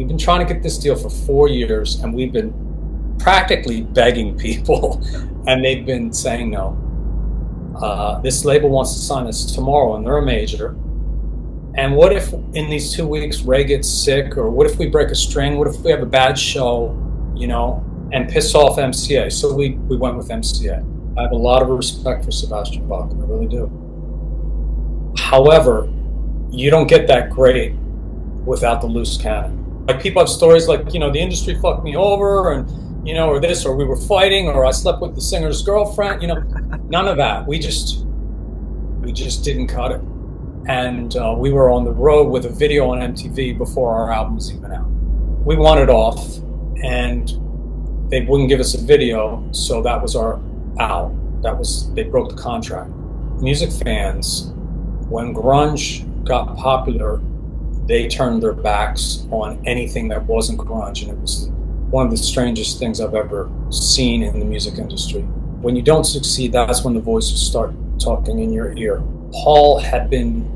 We've been trying to get this deal for 4 years, and we've been practically begging people, and they've been saying no. This label wants to sign us tomorrow, and they're a major. And what if in these 2 weeks Ray gets sick, or what if we break a string? What if we have a bad show, and piss off MCA? So we went with MCA. I have a lot of respect for Sebastian Bach, I really do. However, you don't get that great without the loose cannon. Like, people have stories like, the industry fucked me over, and or this, or we were fighting, or I slept with the singer's girlfriend. None of that. We just didn't cut it. And we were on the road with a video on MTV before our album was even out. We wanted off, and they wouldn't give us a video, so that was our out. They broke the contract. Music fans, when grunge got popular, they turned their backs on anything that wasn't grunge, and it was one of the strangest things I've ever seen in the music industry. When you don't succeed, that's when the voices start talking in your ear. Paul had been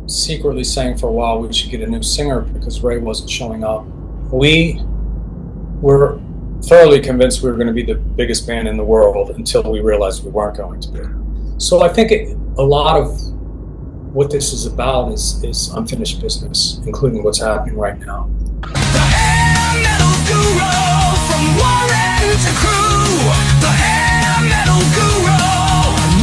secretly saying for a while we should get a new singer because Ray wasn't showing up. We were thoroughly convinced we were going to be the biggest band in the world until we realized we weren't going to be. So I think a lot of what this is about is unfinished business, including what's happening right now. The hair metal guru, from Warren to Crew. The hair metal guru,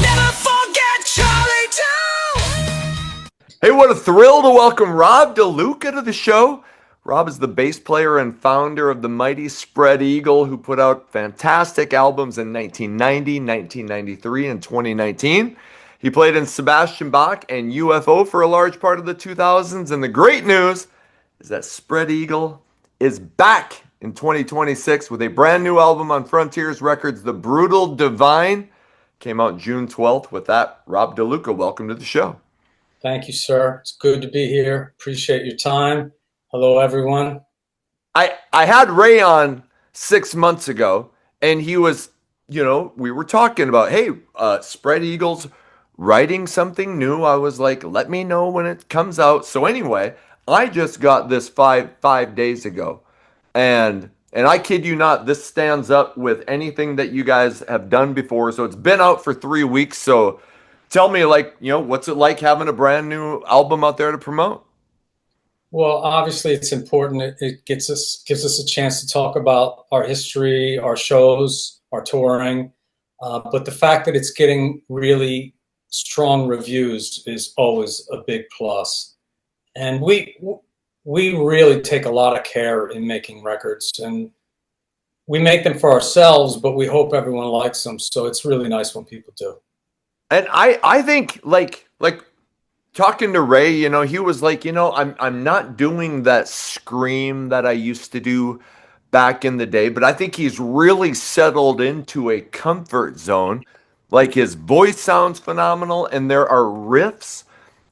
never forget Charlie too. Hey, what a thrill to welcome Rob DeLuca to the show. Rob is the bass player and founder of the mighty Spread Eagle, who put out fantastic albums in 1990, 1993, and 2019. He played in Sebastian Bach and UFO for a large part of the 2000s, and the great news is that Spread Eagle is back in 2026 with a brand new album on Frontiers Records, The Brutal Divine. Came out June 12th. With that, Rob DeLuca, welcome to the show. Thank you, sir. It's good to be here. Appreciate your time. Hello, everyone. I had Ray on 6 months ago, and he was, we were talking about, hey, Spread Eagle's writing something new. I was like, let me know when it comes out. So anyway, I just got this five days ago, and I kid you not, this stands up with anything that you guys have done before. So it's been out for 3 weeks. So tell me, what's it like having a brand new album out there to promote? Well, obviously it's important. It gives us a chance to talk about our history, our shows, our touring. But the fact that it's getting really strong reviews is always a big plus. And we really take a lot of care in making records, and we make them for ourselves, but we hope everyone likes them. So it's really nice when people do. And I think like talking to Ray, he was like, I'm not doing that scream that I used to do back in the day, but I think he's really settled into a comfort zone. Like, his voice sounds phenomenal, and there are riffs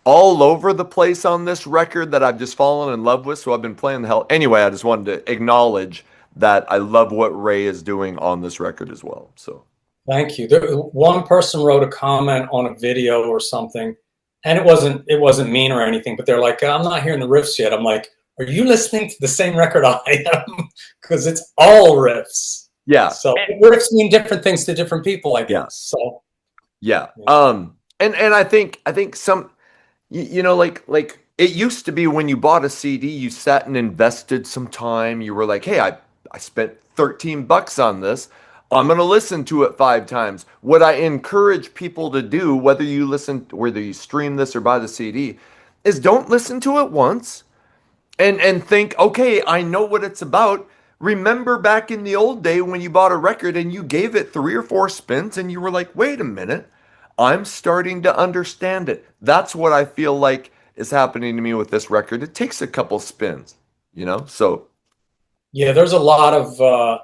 all over the place on this record that I've just fallen in love with. So I've been playing the hell. Anyway, I just wanted to acknowledge that I love what Ray is doing on this record as well. So thank you. One person wrote a comment on a video or something, and it wasn't mean or anything, but they're like, I'm not hearing the riffs yet. I'm like, are you listening to the same record I am? Because it's all riffs. Yeah. So riffs mean different things to different people, I guess. Yeah. So yeah. And I think some, like it used to be when you bought a CD, you sat and invested some time. You were like, hey, I spent $13 on this. I'm going to listen to it 5 times. What I encourage people to do, whether you stream this or buy the CD, is don't listen to it once and think, okay, I know what it's about. Remember back in the old day when you bought a record and you gave it 3 or 4 spins and you were like, wait a minute, I'm starting to understand it. That's what I feel like is happening to me with this record. It takes a couple spins, so. Yeah, there's a lot of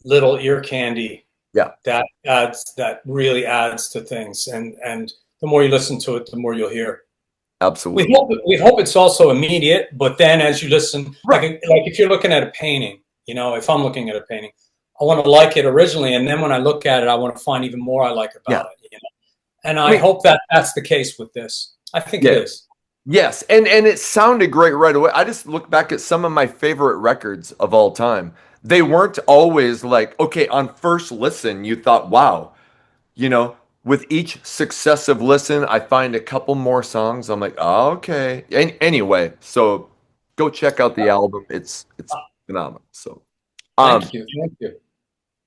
little ear candy that really adds to things. And the more you listen to it, the more you'll hear. Absolutely. We hope it's also immediate, but then as you listen, like if you're looking at a painting, if I'm looking at a painting, I want to like it originally, and then when I look at it, I want to find even more I like about it. And I hope that that's the case with this. I think it is. Yes, and it sounded great right away. I just look back at some of my favorite records of all time. They weren't always like, okay, on first listen, you thought, wow, you know, with each successive listen, I find a couple more songs. I'm like, oh, okay. Anyway, so go check out the album. It's phenomenal. So, um, Thank you. Thank you.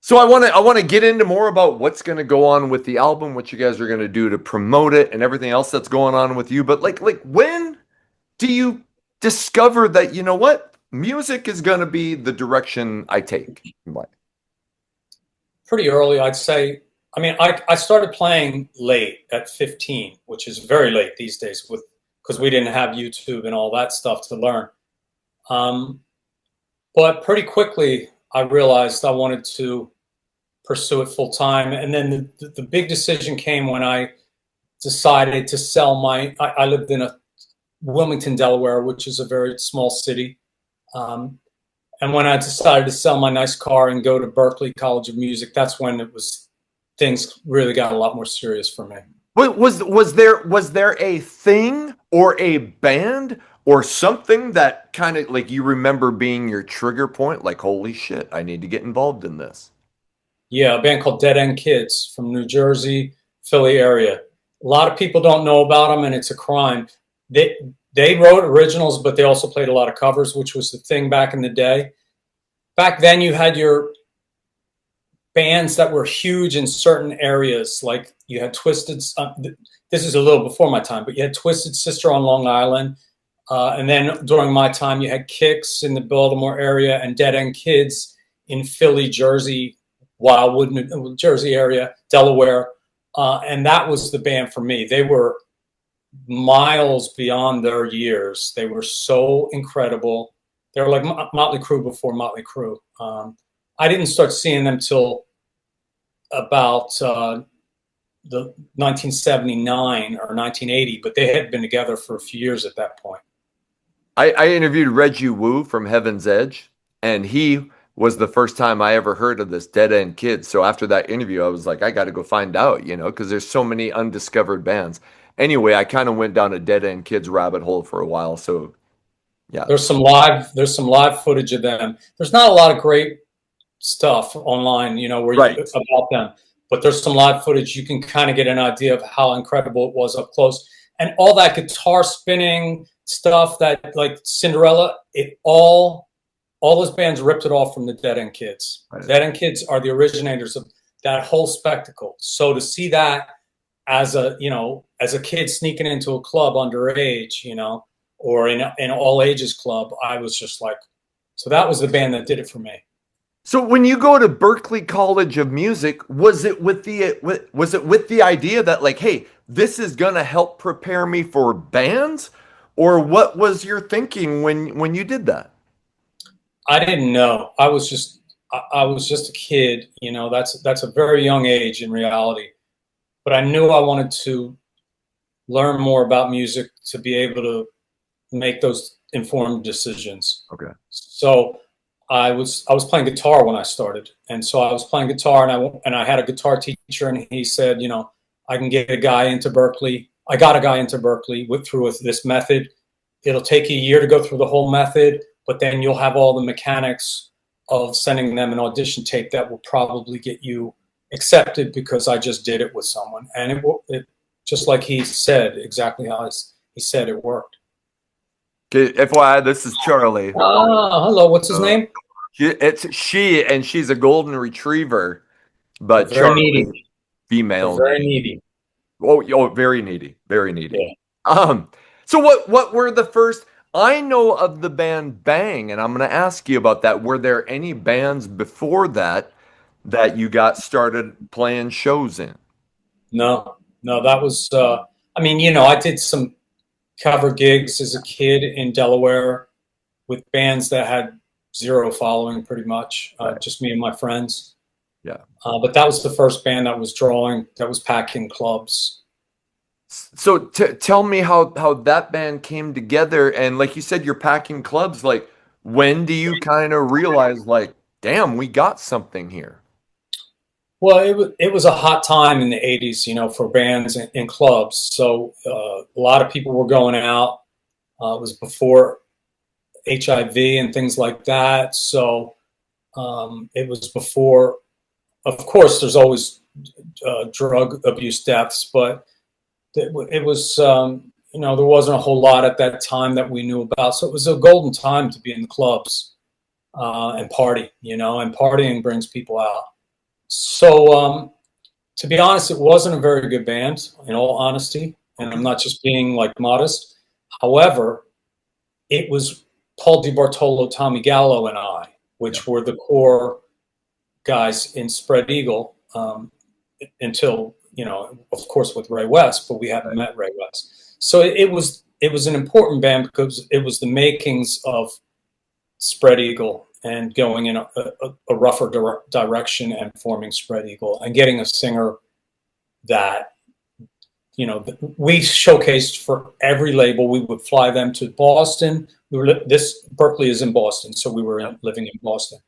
so I want to get into more about what's going to go on with the album, what you guys are going to do to promote it, and everything else that's going on with you. But like when do you discover that, you know what, music is going to be the direction I take in life? Pretty early, I'd say. I mean, I started playing late at 15, which is very late these days with because we didn't have YouTube and all that stuff to learn. Um, but pretty quickly, I realized I wanted to pursue it full time. And then the big decision came when I decided to sell my. I lived in a Wilmington, Delaware, which is a very small city. Um, and when I decided to sell my nice car and go to Berklee College of Music, that's when it was things really got a lot more serious for me. Was there a thing or a band or something that kind of like you remember being your trigger point? Like, holy shit, I need to get involved in this. Yeah, a band called Dead End Kids from New Jersey, Philly area. A lot of people don't know about them, and it's a crime. They they wrote originals, but they also played a lot of covers, which was the thing back in the day. Back then, you had your bands that were huge in certain areas, like you had Twisted. This is a little before my time, but you had Twisted Sister on Long Island, and then during my time, you had Kicks in the Baltimore area and Dead End Kids in Philly, Jersey, Wildwood, Jersey area, Delaware, and that was the band for me. They were miles beyond their years. They were so incredible. They were like Motley Crue before Motley Crue. I didn't start seeing them till about the 1979 or 1980, but they had been together for a few years at that point. I interviewed Reggie Wu from Heaven's Edge, and he was the first time I ever heard of this Dead End Kids. So after that interview, I was like, I got to go find out, because there's so many undiscovered bands. Anyway, I kind of went down a Dead End Kids rabbit hole for a while. So yeah, There's some live footage of them. There's not a lot of great stuff online, where right. about them, but there's some live footage. You can kind of get an idea of how incredible it was up close, and all that guitar spinning stuff, that like Cinderella, all those bands ripped it off from the Dead End Kids. Right. Dead End Kids are the originators of that whole spectacle. So to see that as a kid sneaking into a club underage, or in an all ages club, I was just like, so that was the band that did it for me. So when you go to Berklee College of Music, was it with the idea that like, hey, this is gonna help prepare me for bands, or what was your thinking when you did that? I didn't know. I was just a kid. That's a very young age in reality. But I knew I wanted to learn more about music to be able to make those informed decisions. Okay. So I was playing guitar when I started, and so I was playing guitar, and I had a guitar teacher, and he said, I can get a guy into Berklee. I got a guy into Berklee through this method. It'll take you a year to go through the whole method, but then you'll have all the mechanics of sending them an audition tape that will probably get you accepted, because I just did it with someone, and it just like he said, exactly how he said, it worked. Okay, FYI, this is Charlie. Hello. What's his name? And she's a golden retriever, but They're very Charlie, needy. They're female. very needy. Oh, very needy, very needy. Yeah. So what were the first? I know of the band Bang, and I'm going to ask you about that. Were there any bands before that you got started playing shows in? No, that was. I did some cover gigs as a kid in Delaware with bands that had zero following, pretty much, Right. just me and my friends. Yeah. But that was the first band that was packing clubs. So tell me how that band came together, and like you said, you're packing clubs. Like, when do you kind of realize, like, damn, we got something here? Well, it was a hot time in the '80s, for bands in clubs. So a lot of people were going out. It was before HIV and things like that. So it was before, of course, there's always drug abuse deaths, but it was, there wasn't a whole lot at that time that we knew about. So it was a golden time to be in the clubs and party, and partying brings people out. So to be honest, it wasn't a very good band, in all honesty, and I'm not just being like modest. However, it was Paul DiBartolo, Tommy Gallo, and I, which were the core guys in Spread Eagle until, of course, with Ray West, but we hadn't met Ray West. So it was an important band because it was the makings of Spread Eagle and going in a rougher direction and forming Spread Eagle and getting a singer that, we showcased for every label. We would fly them to Boston. Berkeley is in Boston, so we were living in Boston.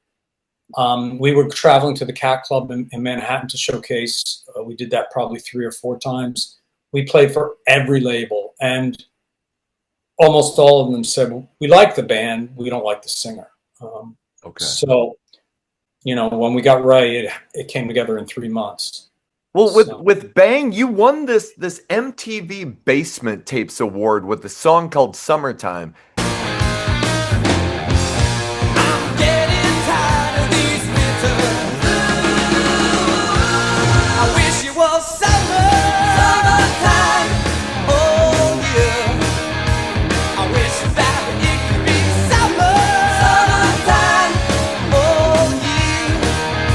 We were traveling to the Cat Club in Manhattan to showcase. We did that probably 3 or 4 times. We played for every label, and almost all of them said, we like the band, we don't like the singer. Okay. So, when we got Ray, it came together in 3 months. Well, with Bang, you won this MTV Basement Tapes Award with a song called Summertime.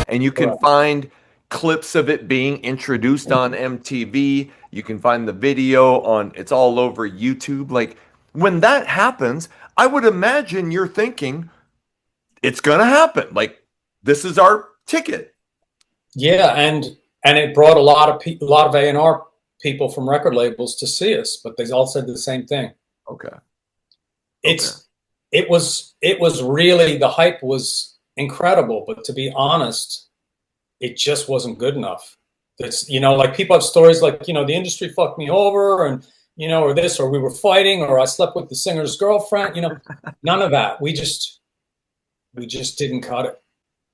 And you can find clips of it being introduced on MTV. You can find the video it's all over YouTube. Like, when that happens, I would imagine you're thinking, it's going to happen. Like, this is our ticket. Yeah, and it brought a lot of A&R people from record labels to see us, but they all said the same thing. Okay. It was really, the hype was incredible, but to be honest, it just wasn't good enough. It's, like, people have stories like, the industry fucked me over, and, or this, or we were fighting, or I slept with the singer's girlfriend, none of that. We just didn't cut it.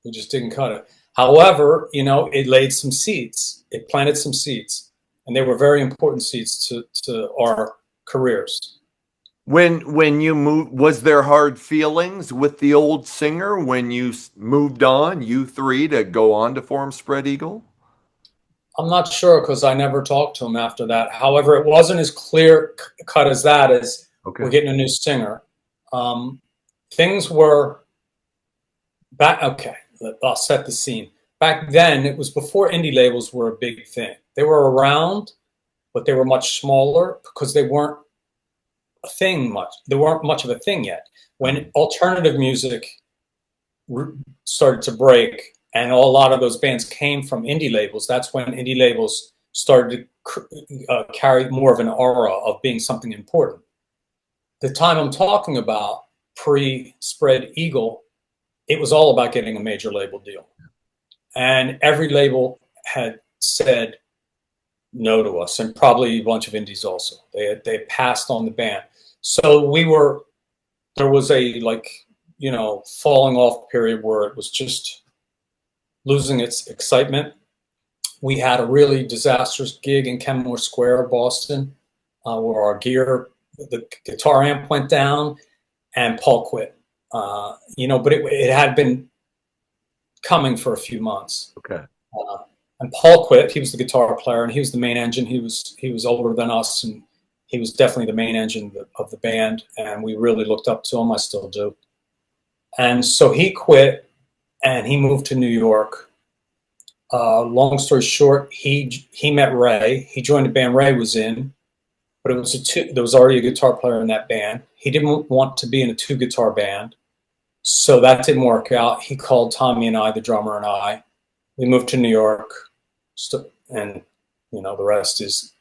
We just didn't cut it. However, it laid some seeds. It planted some seeds, and they were very important seeds to our careers. When you moved, was there hard feelings with the old singer when you moved on, you three, to go on to form Spread Eagle? I'm not sure, because I never talked to him after that. However, it wasn't as clear cut as that, as we're getting a new singer. Things were back. Okay, I'll set the scene. Back then, it was before indie labels were a big thing. They were around, but they were much smaller because they weren't a thing much. They weren't much of a thing yet. When alternative music started to break, and a lot of those bands came from indie labels, that's when indie labels started to carry more of an aura of being something important. The time I'm talking about, pre-Spread Eagle, it was all about getting a major label deal. And every label had said no to us, and probably a bunch of indies also. They passed on the band. So there was a, falling off period where it was just losing its excitement. We had a really disastrous gig in Kenmore Square, Boston, where our the guitar amp went down, and Paul quit. But it had been coming for a few months. Okay. And Paul quit. He was the guitar player, and he was the main engine. He was older than us, and he was definitely the main engine of the band. And we really looked up to him. I still do. And so he quit, and he moved to New York. Long story short, he met Ray. He joined the band Ray was in, but there was already a guitar player in that band. He didn't want to be in a 2-guitar band, so that didn't work out. He called Tommy and I, the drummer, and I. We moved to New York, and the rest is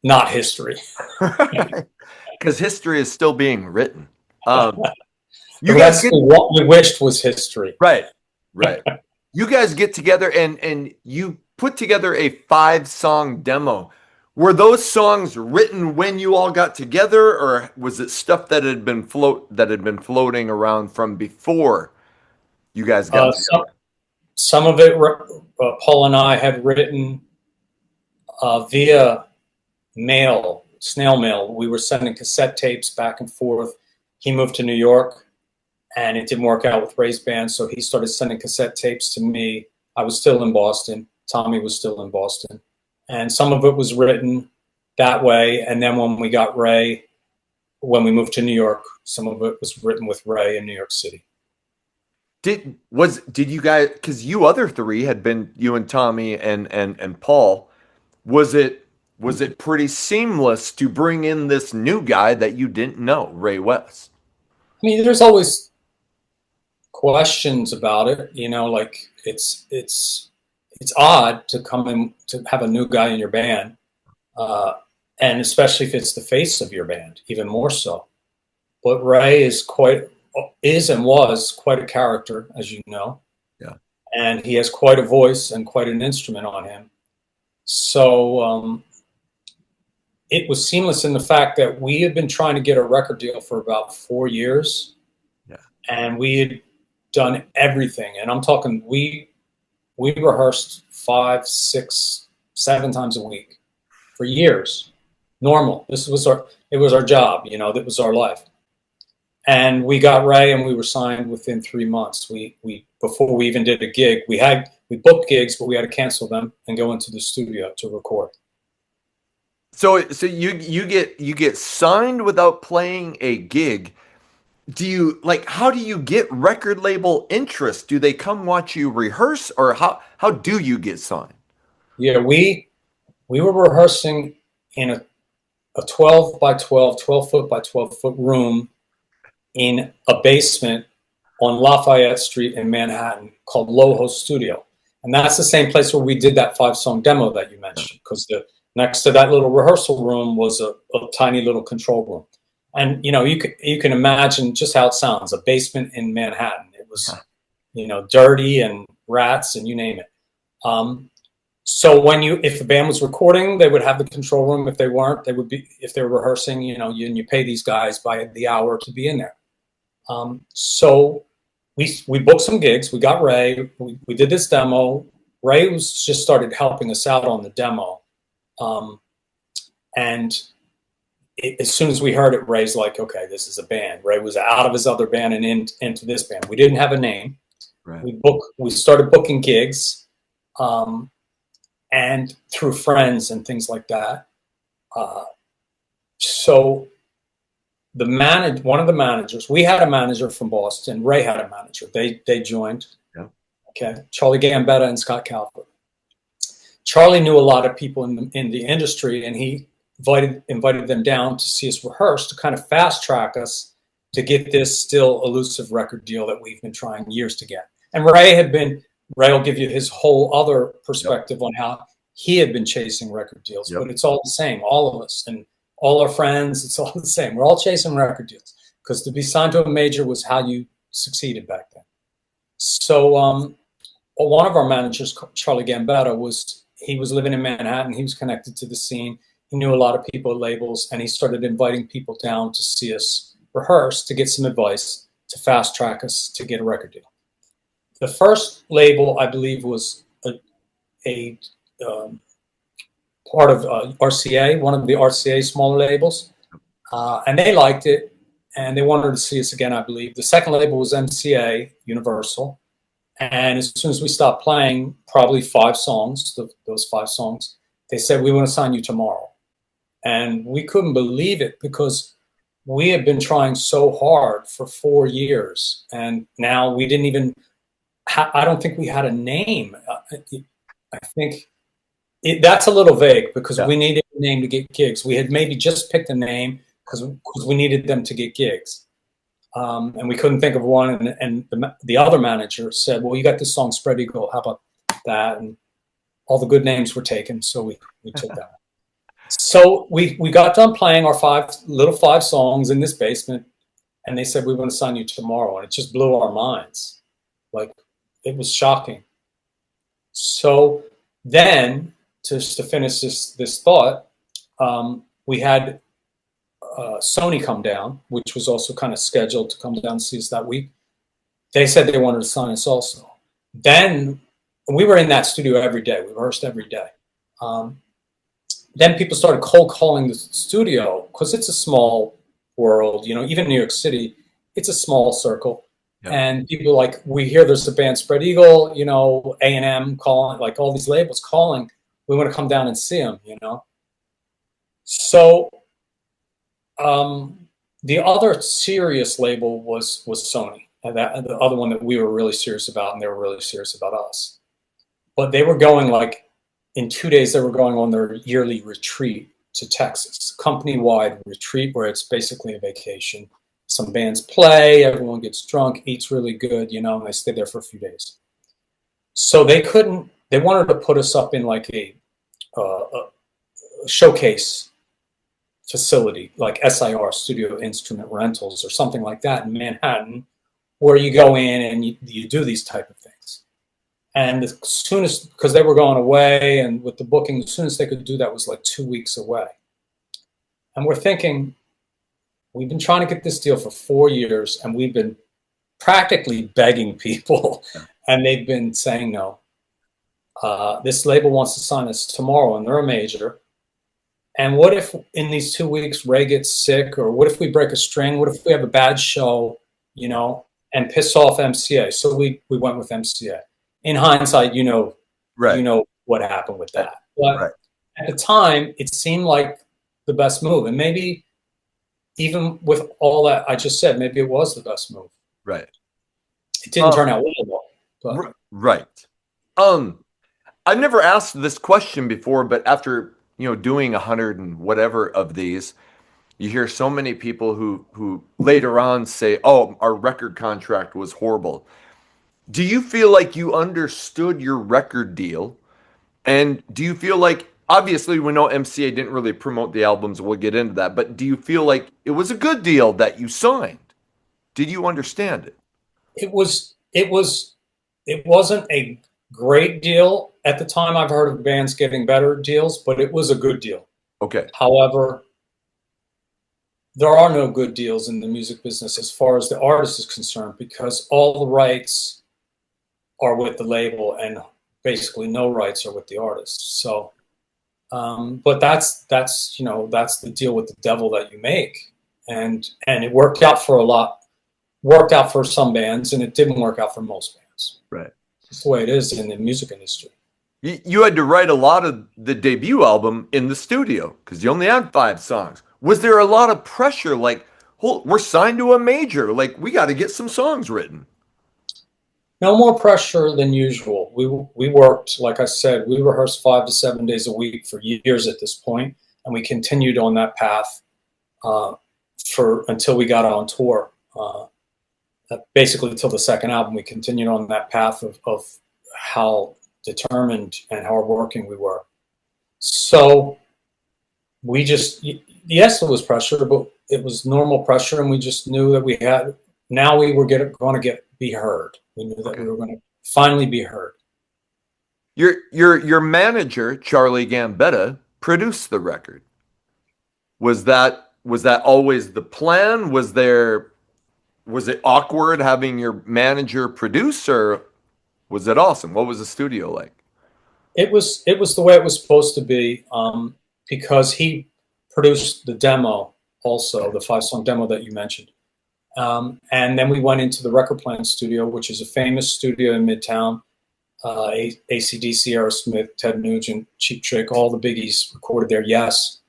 not history. Because history is still being written. What we wished was history. Right. You guys get together and you put together a 5-song demo. Were those songs written when you all got together, or was it stuff that had been floating around from before you guys got together? Some of it, Paul and I had written via mail, snail mail. We were sending cassette tapes back and forth. He moved to New York, and it didn't work out with Ray's band, so he started sending cassette tapes to me. I was still in Boston. Tommy was still in Boston. And some of it was written that way. And then when we got Ray, when we moved to New York, some of it was written with Ray in New York City. Did you guys, because you other three had been, you and Tommy and Paul, was it pretty seamless to bring in this new guy that you didn't know, Ray West? I mean, there's always questions about it, you know, like it's odd to come in to have a new guy in your band, and especially if it's the face of your band, even more so. But Ray is and was quite a character, as you know. Yeah. And he has quite a voice and quite an instrument on him. So it was seamless in the fact that we had been trying to get a record deal for about 4 years. Yeah. And we had done everything. And I'm talking, we rehearsed 5, 6, 7 times a week for years. Normal. It was our job, you know, that was our life. And we got Ray, and we were signed within 3 months. We before we even did a gig, we booked gigs, but we had to cancel them and go into the studio to record. So you get signed without playing a gig. Do you like, how do you get record label interest? Do they come watch you rehearse, or how do you get signed? Yeah, we were rehearsing in a 12 by 12, 12 foot by 12 foot room in a basement on Lafayette Street in Manhattan called Loho Studio. And that's the same place where we did that 5-song demo that you mentioned, because next to that little rehearsal room was a tiny little control room. And, you know, you can imagine just how it sounds, a basement in Manhattan. It was, you know, dirty and rats and you name it. So if the band was recording, they would have the control room. If they weren't, if they were rehearsing, you know, you pay these guys by the hour to be in there. So we booked some gigs. We got Ray. We did this demo. Ray just started helping us out on the demo. And as soon as we heard it, Ray's like, okay, this is a band. Ray was out of his other band and into this band. We didn't have a name. Right. We started booking gigs, and through friends and things like that. So one of the managers, we had a manager from Boston. Ray had a manager. They joined. Yeah. Okay. Charlie Gambetta and Scott Calvert. Charlie knew a lot of people in the industry, and he invited them down to see us rehearse to kind of fast track us to get this still elusive record deal that we've been trying years to get. And Ray will give you his whole other perspective on how he had been chasing record deals, but it's all the same, all of us and all our friends, it's all the same. We're all chasing record deals because to be signed to a major was how you succeeded back then. So one of our managers, Charlie Gambetta, was living in Manhattan. He was connected to the scene. He knew a lot of people at labels, and he started inviting people down to see us rehearse to get some advice to fast track us to get a record deal. The first label, I believe, was a part of RCA, one of the RCA smaller labels, and they liked it, and they wanted to see us again, I believe. The second label was MCA, Universal, and as soon as we stopped playing, probably 5 songs, those 5 songs, they said, we want to sign you tomorrow. And we couldn't believe it because we had been trying so hard for 4 years, and now we didn't even I don't think we had a name. I think that's a little vague because we needed a name to get gigs. We had maybe just picked a name because we needed them to get gigs. And we couldn't think of one. And the other manager said, well, you got this song, Spread Eagle. How about that? And all the good names were taken. So we took that. So we got done playing our 5 songs in this basement. And they said, we want to sign you tomorrow. And it just blew our minds. Like, it was shocking. So then, just to finish this thought, we had Sony come down, which was also kind of scheduled to come down and see us that week. They said they wanted to sign us also. Then we were in that studio every day. We rehearsed every day. Then people started cold calling the studio because it's a small world, even New York City, it's a small circle. Yeah. And people like, we hear there's a band Spread Eagle, A&M calling, like all these labels calling, we want to come down and see them, So the other serious label was Sony, and the other one that we were really serious about, and they were really serious about us. But they were going in 2 days, they were going on their yearly retreat to Texas, company-wide retreat where it's basically a vacation. Some bands play, everyone gets drunk, eats really good, and they stay there for a few days. So they wanted to put us up in like a showcase facility, like SIR, Studio Instrument Rentals, or something like that in Manhattan, where you go in and you do these type of things. And as soon as, because they were going away and with the booking, as soon as they could do that was like 2 weeks away. And we're thinking, we've been trying to get this deal for 4 years and we've been practically begging people and they've been saying no. This label wants to sign us tomorrow and they're a major. And what if in these 2 weeks Ray gets sick, or what if we break a string? What if we have a bad show, and piss off MCA? So we went with MCA. In hindsight, Right. you know what happened with that. But Right. at the time, it seemed like the best move. And maybe even with all that I just said, maybe it was the best move. Right. It didn't turn out well, but Right. I've never asked this question before, but after doing 100 and whatever of these, you hear so many people who later on say, "Oh, our record contract was horrible." Do you feel like you understood your record deal? And do you feel like, obviously we know MCA didn't really promote the albums, we'll get into that, but do you feel like it was a good deal that you signed? Did you understand it? it wasn't a great deal at the time. I've heard of bands getting better deals, but it was a good deal. Okay. However, there are no good deals in the music business as far as the artist is concerned, because all the rights are with the label and basically no rights are with the artist. So, but that's the deal with the devil that you make. And it worked out for some bands and it didn't work out for most bands. Right. It's the way it is in the music industry. You had to write a lot of the debut album in the studio because you only had 5 songs. Was there a lot of pressure? Like, we're signed to a major. Like, we got to get some songs written. No more pressure than usual. We worked, like I said, we rehearsed 5 to 7 days a week for years at this point, and we continued on that path until we got on tour. Basically, until the second album, we continued on that path of how determined and hardworking we were. So yes, it was pressure, but it was normal pressure, and we just knew that we were going to be heard. We knew that we were going to finally be heard. Your manager, Charlie Gambetta, produced the record. Was that always the plan? Was it awkward having your manager produce, or was it awesome? What was the studio like? It was the way it was supposed to be, because he produced the demo also, the 5-song demo that you mentioned. And then we went into the Record Plant studio, which is a famous studio in Midtown. AC/DC, Aerosmith, Ted Nugent, Cheap Trick, all the biggies recorded there. Yes,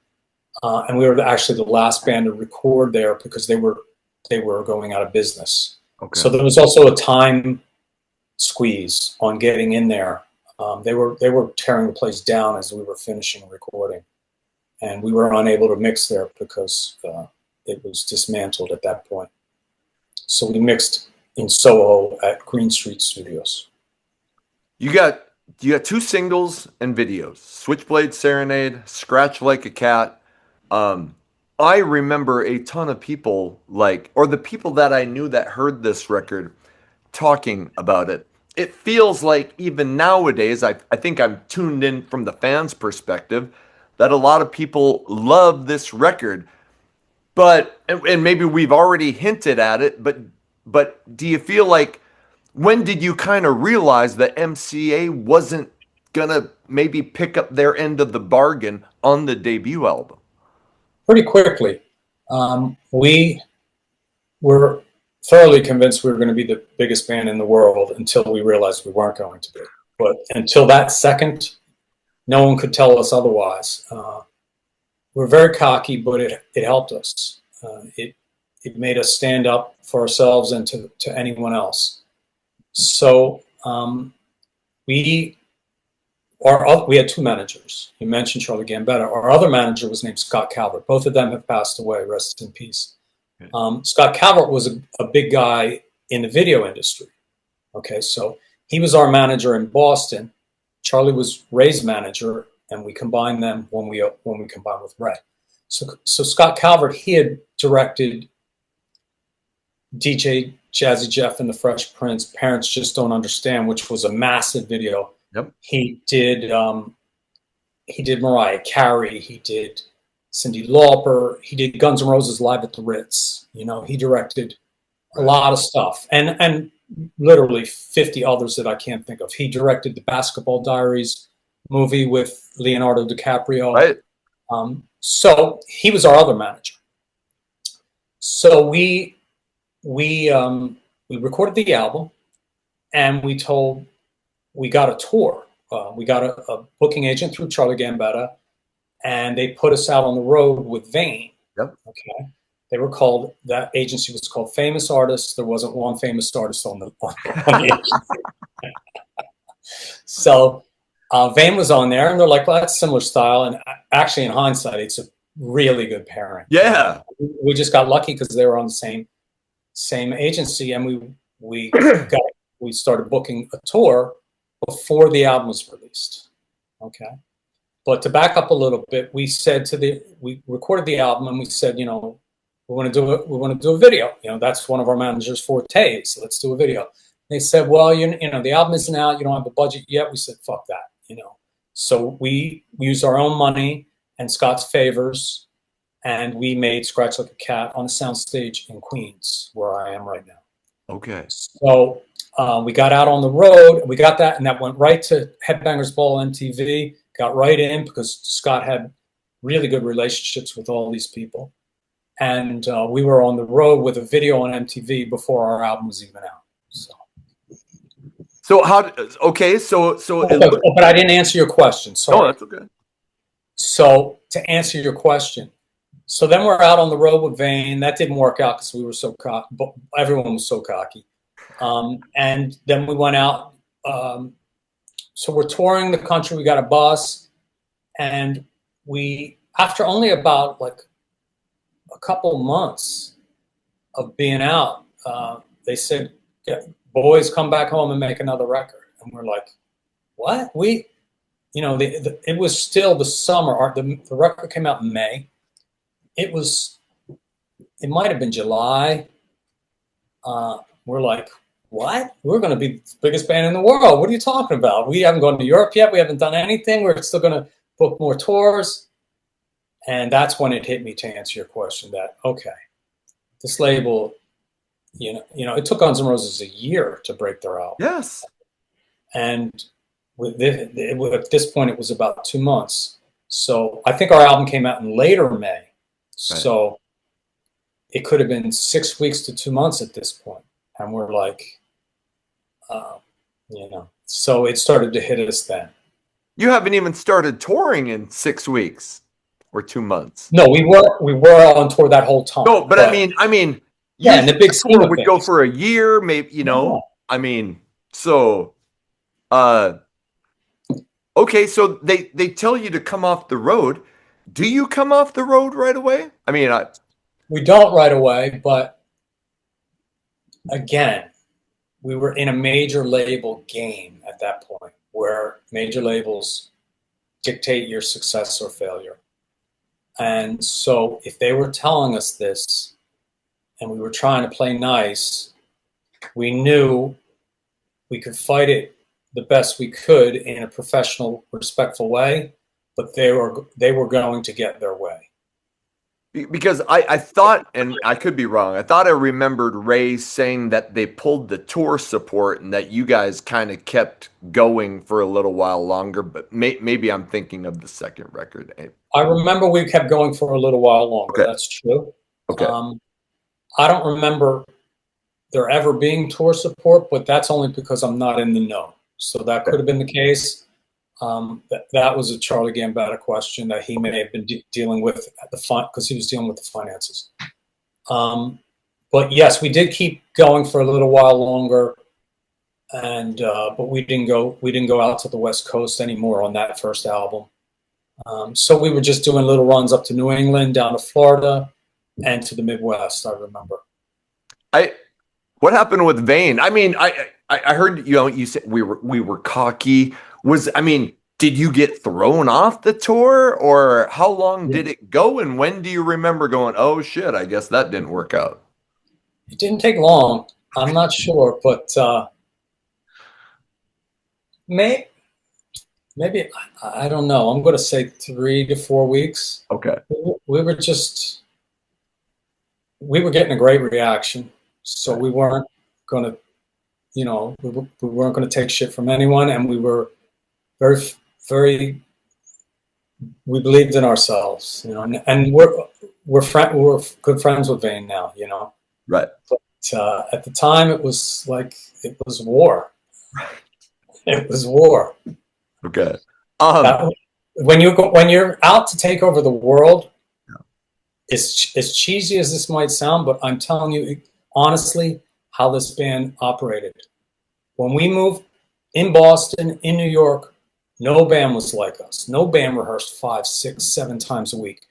and we were actually the last band to record there because they were going out of business. Okay. So there was also a time squeeze on getting in there. They were tearing the place down as we were finishing recording, and we were unable to mix there because it was dismantled at that point. So we mixed in Soho at Green Street Studios. You got 2 singles and videos: Switchblade Serenade, Scratch Like a Cat. I remember a ton of people, or the people that I knew that heard this record, talking about it. It feels like even nowadays, I think I'm tuned in from the fans' perspective, that a lot of people love this record. But and maybe we've already hinted at it, but do you feel like when did you kind of realize that MCA wasn't gonna maybe pick up their end of the bargain on the debut album? Pretty quickly. We were thoroughly convinced we were going to be the biggest band in the world until we realized we weren't going to be. But until that second, no one could tell us otherwise. We're very cocky, but it helped us. It made us stand up for ourselves and to anyone else. So we had two managers. You mentioned Charlie Gambetta. Our other manager was named Scott Calvert. Both of them have passed away. Rest in peace. Scott Calvert was a big guy in the video industry. Okay, so he was our manager in Boston. Charlie was Ray's manager, and we combined them when we combined with Ray. So Scott Calvert, he had directed DJ Jazzy Jeff and the Fresh Prince, Parents Just Don't Understand, which was a massive video. Yep. He did Mariah Carey. He did Cyndi Lauper. He did Guns N' Roses Live at the Ritz. You know, he directed a lot of stuff, and literally 50 others that I can't think of. He directed the Basketball Diaries movie with Leonardo DiCaprio. Right. So he was our other manager. So we recorded the album, and we got a tour. We got a booking agent through Charlie Gambetta, and they put us out on the road with Vane. Yep. Okay. That agency was called Famous Artists. There wasn't one famous artist on the agency. So Vane was on there, and they're like, well, that's similar style. And actually, in hindsight, it's a really good pairing. Yeah. We just got lucky because they were on the same agency, and we started booking a tour before the album was released. Okay. But to back up a little bit, we recorded the album, and we said, we want to do a video. That's one of our managers' fortes. Let's do a video. They said, well, the album isn't out. You don't have a budget yet. We said, fuck that. So we used our own money and Scott's favors, and we made Scratch Like a Cat on a soundstage in Queens, where I am right now. Okay. So we got out on the road. We got that, and that went right to Headbangers Ball MTV. Got right in because Scott had really good relationships with all these people. And we were on the road with a video on MTV before our album was even out. So but I didn't answer your question. Sorry. No, that's okay. So to answer your question, so then we're out on the road with Vane. That didn't work out because we were so cocky. Everyone was so cocky. And then we went out. So we're touring the country. We got a bus, and after only about like a couple months of being out, they said, boys, come back home and make another record. And we're like, what? It was still the summer. The record came out in May. It might have been July. We're like, what? We're going to be the biggest band in the world. What are you talking about? We haven't gone to Europe yet. We haven't done anything. We're still going to book more tours. And that's when it hit me, to answer your question, that, okay, this label, it took Guns N' Roses a year to break their album. Yes. And at this point, it was about 2 months. So I think our album came out in later May. Right. So it could have been 6 weeks to 2 months at this point. And we're like, so it started to hit us then. You haven't even started touring in 6 weeks or 2 months. No, we were on tour that whole time. No, but I mean, yeah, and the big tour would go for a year, maybe, Yeah. I mean, so, okay, so they tell you to come off the road. Do you come off the road right away? I mean, we don't right away, but again, we were in a major label game at that point, where major labels dictate your success or failure. And so if they were telling us this and we were trying to play nice, we knew we could fight it the best we could in a professional, respectful way, but they were going to get their way. Because I thought, and I could be wrong, I thought I remembered Ray saying that they pulled the tour support and that you guys kind of kept going for a little while longer, but maybe I'm thinking of the second record. I remember we kept going for a little while longer. Okay. That's true. Okay. I don't remember there ever being tour support, but that's only because I'm not in the know. So that could have been the case. That was a Charlie Gambetta question that he may have been dealing with at the because he was dealing with the finances. But yes, we did keep going for a little while longer, and but we didn't go out to the West Coast anymore on that first album. So we were just doing little runs up to New England, down to Florida, and to the Midwest. I remember. What happened with Vane? I mean, I heard you said we were cocky. Did you get thrown off the tour, or how long did it go? And when do you remember going, oh shit, I guess that didn't work out? It didn't take long. I'm not sure, but maybe I don't know. I'm going to say 3 to 4 weeks. Okay. We were getting a great reaction, so we weren't going to, we weren't going to take shit from anyone, and we were very, very. We believed in ourselves, and we're good friends with Vane now, Right. But at the time, it was war. It was war. Okay. When you're out to take over the world, as cheesy as this might sound, but I'm telling you honestly how this band operated. When we moved in Boston, in New York, no band was like us. No band rehearsed 5, 6, 7 times a week.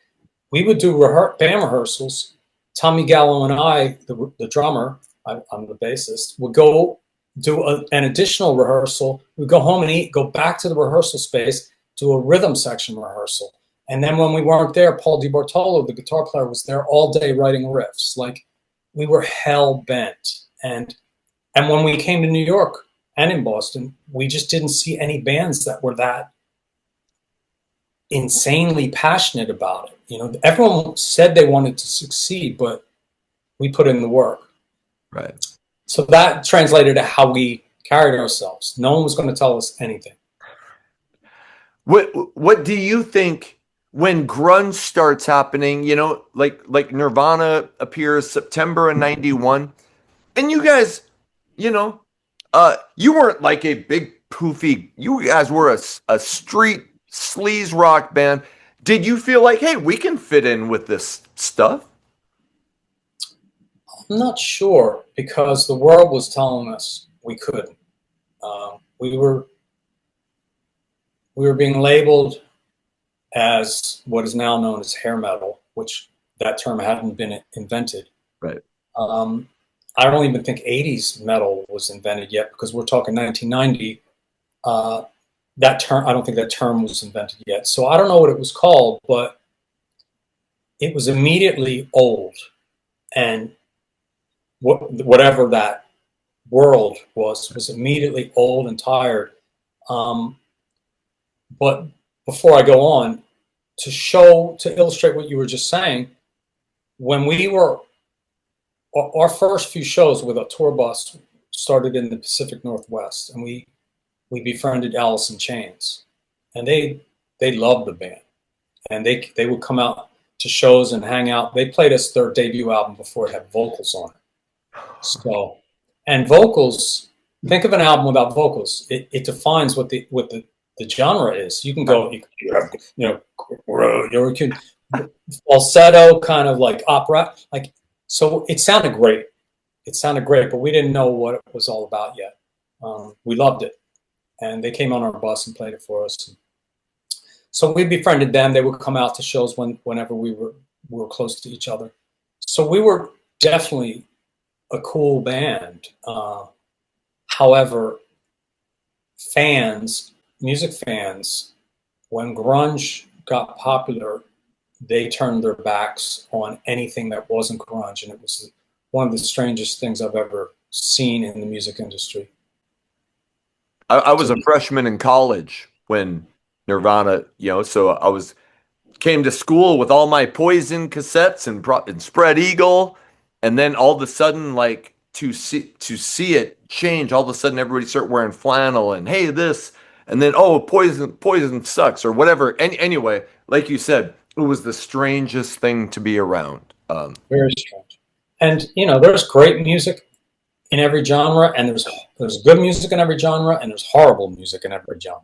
We would do band rehearsals. Tommy Gallo and I, the drummer, I'm the bassist, would go do an additional rehearsal. We'd go home and eat, go back to the rehearsal space, do a rhythm section rehearsal. And then when we weren't there, Paul DiBartolo, the guitar player, was there all day writing riffs. Like, we were hell bent. And when we came to New York and in Boston, we just didn't see any bands that were that insanely passionate about it. Everyone said they wanted to succeed, but we put in the work. Right. So that translated to how we carried ourselves. No one was going to tell us anything. What do you think when grunge starts happening? Like Nirvana appears September of '91, and you guys, you weren't like a big poofy. You guys were a street sleaze rock band. Did you feel like, hey, we can fit in with this stuff? I'm not sure, because the world was telling us we couldn't. We were being labeled as what is now known as hair metal, which that term hadn't been invented. Right. I don't even think 80s metal was invented yet, because we're talking 1990. That term, I don't think that term was invented yet. So I don't know what it was called, but it was immediately old. And whatever that world was immediately old and tired. But before I go on, to illustrate what you were just saying, when we were, our first few shows with a tour bus started in the Pacific Northwest, and we befriended Alice in Chains, and they loved the band, and they would come out to shows and hang out. They played us their debut album before it had vocals on it. So, and vocals, think of an album without vocals. It defines what the genre is. You can go, you can falsetto, kind of like opera, like. So it sounded great. But we didn't know what it was all about yet. We loved it, and they came on our bus and played it for us. So we befriended them. They would come out to shows whenever we were close to each other. So we were definitely a cool band. However, music fans, when grunge got popular, they turned their backs on anything that wasn't grunge, and it was one of the strangest things I've ever seen in the music industry. I was a freshman in college when Nirvana, you know, so I was came to school with all my Poison cassettes and Spread Eagle, and then all of a sudden, like to see it change, all of a sudden everybody start wearing flannel and hey this, and then oh Poison sucks or whatever. Anyway, like you said, it was the strangest thing to be around. Very strange. And you know, there's great music in every genre, and there's good music in every genre, and there's horrible music in every genre.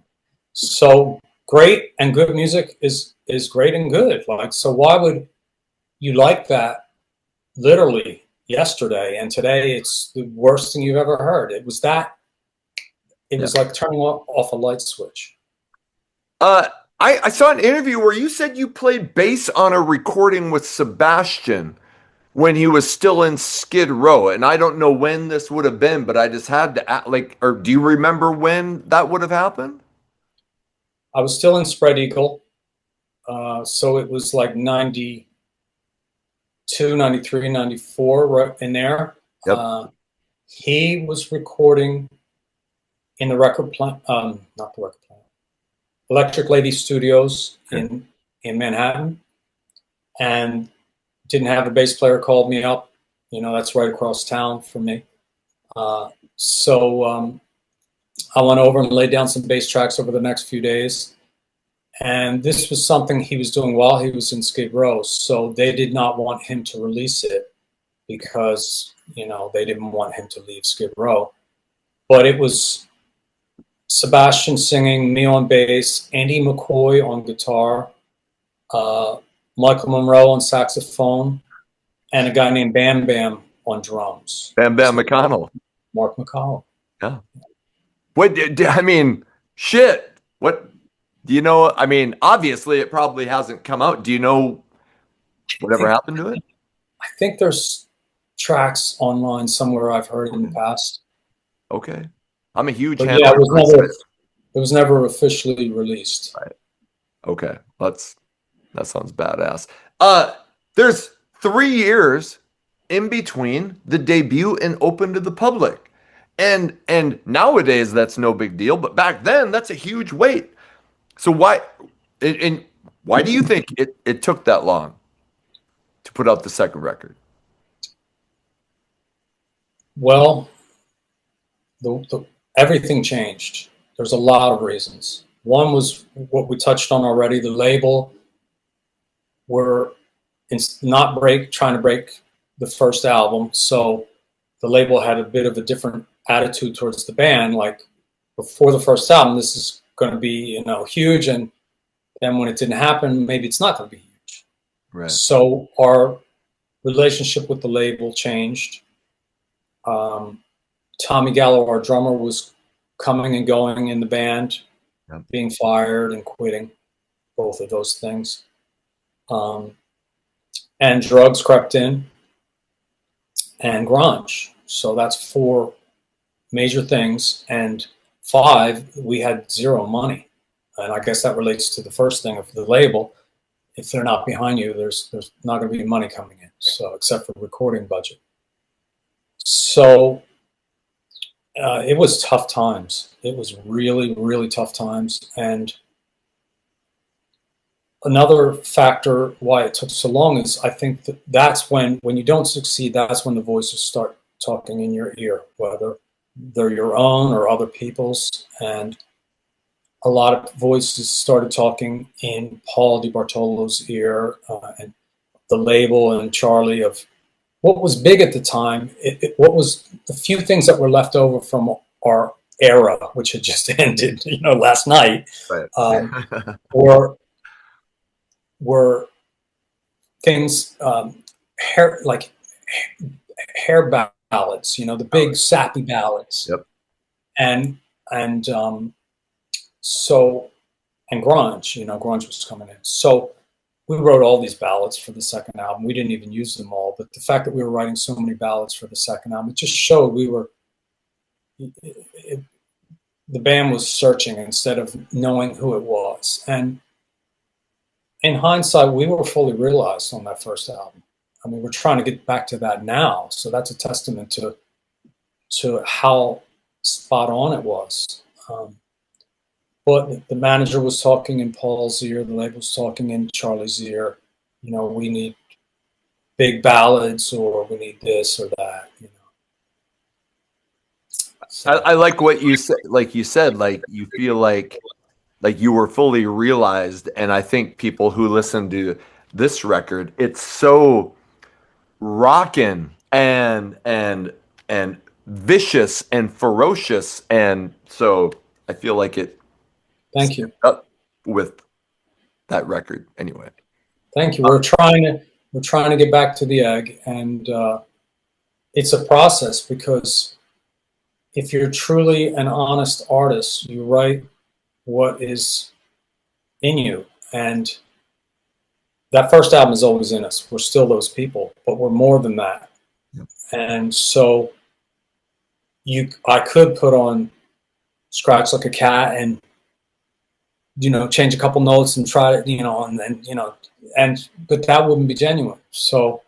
So great and good music is great and good. Like, so why would you like that literally yesterday, and today it's the worst thing you've ever heard? It was that. It Yeah. was like turning off a light switch. Uh, I saw an interview where you said you played bass on a recording with Sebastian when he was still in Skid Row, and I don't know when this would have been, but I just had to like, or do you remember when that would have happened? I was still in Spread Eagle, so it was like 92, 93, 94, right in there. Yep. He was recording in the record plant, not the record plant, Electric Lady Studios in Manhattan, and didn't have a bass player. Called me up. You know, that's right across town from me. So I went over and laid down some bass tracks over the next few days. And this was something he was doing while he was in Skid Row. So they did not want him to release it because, you know, they didn't want him to leave Skid Row. But it was Sebastian singing, me on bass, Andy McCoy on guitar, Michael Monroe on saxophone, and a guy named Bam Bam on drums. Bam Bam So, McConnell. Mark McConnell. Yeah. What I mean, shit. What do you know? I mean, obviously it probably hasn't come out. Do you know whatever happened to it? I think there's tracks online somewhere I've heard in the past. Okay. I'm a huge But fan yeah, of it was never officially released. Right. Okay. That sounds badass. There's 3 years in between the debut and open to the public. And nowadays that's no big deal, but back then that's a huge wait. So and why do you think it took that long to put out the second record? Well, everything changed. There's a lot of reasons. One was what we touched on already. The label were trying to break the first album, so the label had a bit of a different attitude towards the band. Like before the first album, this is going to be, you know, huge, and then when it didn't happen, maybe it's not going to be huge. Right. So our relationship with the label changed. Tommy Gallo, our drummer, was coming and going in the band, Yep. being fired and quitting, both of those things. And drugs crept in, and grunge. So that's 4 major things. And 5, we had 0 money. And I guess that relates to the first thing of the label. If they're not behind you, there's not going to be money coming in. So except for recording budget. So it was tough times. It was really, really tough times. And another factor why it took so long is I think that's when you don't succeed, that's when the voices start talking in your ear, whether they're your own or other people's. And a lot of voices started talking in Paul DiBartolo's ear and the label and Charlie of what was big at the time. What was the few things that were left over from our era, which had just ended, you know, last night, Right. were things like hair ballads, you know, the big sappy ballads. Yep. And so, and grunge, you know, grunge was coming in. So we wrote all these ballads for the second album. We didn't even use them all, but the fact that we were writing so many ballads for the second album, it just showed the band was searching instead of knowing who it was. And in hindsight, we were fully realized on that first album. I mean, we're trying to get back to that now. So that's a testament to how spot on it was. but the manager was talking in Paul's ear, the label was talking in Charlie's ear. You know, we need big ballads, or we need this or that. You know. So, I like what you said. Like you said, like you feel like you were fully realized. And I think people who listen to this record, it's so rockin' and vicious and ferocious, and so I feel like it thank you, up with that record anyway. thank you. We're trying to get back to the egg, and it's a process, because if you're truly an honest artist, you write what is in you, and that first album is always in us. We're still those people, but we're more than that. Yep. And so I could put on Scratch Like a Cat and, you know, change a couple notes and try it, you know, and then, you know, but that wouldn't be genuine. So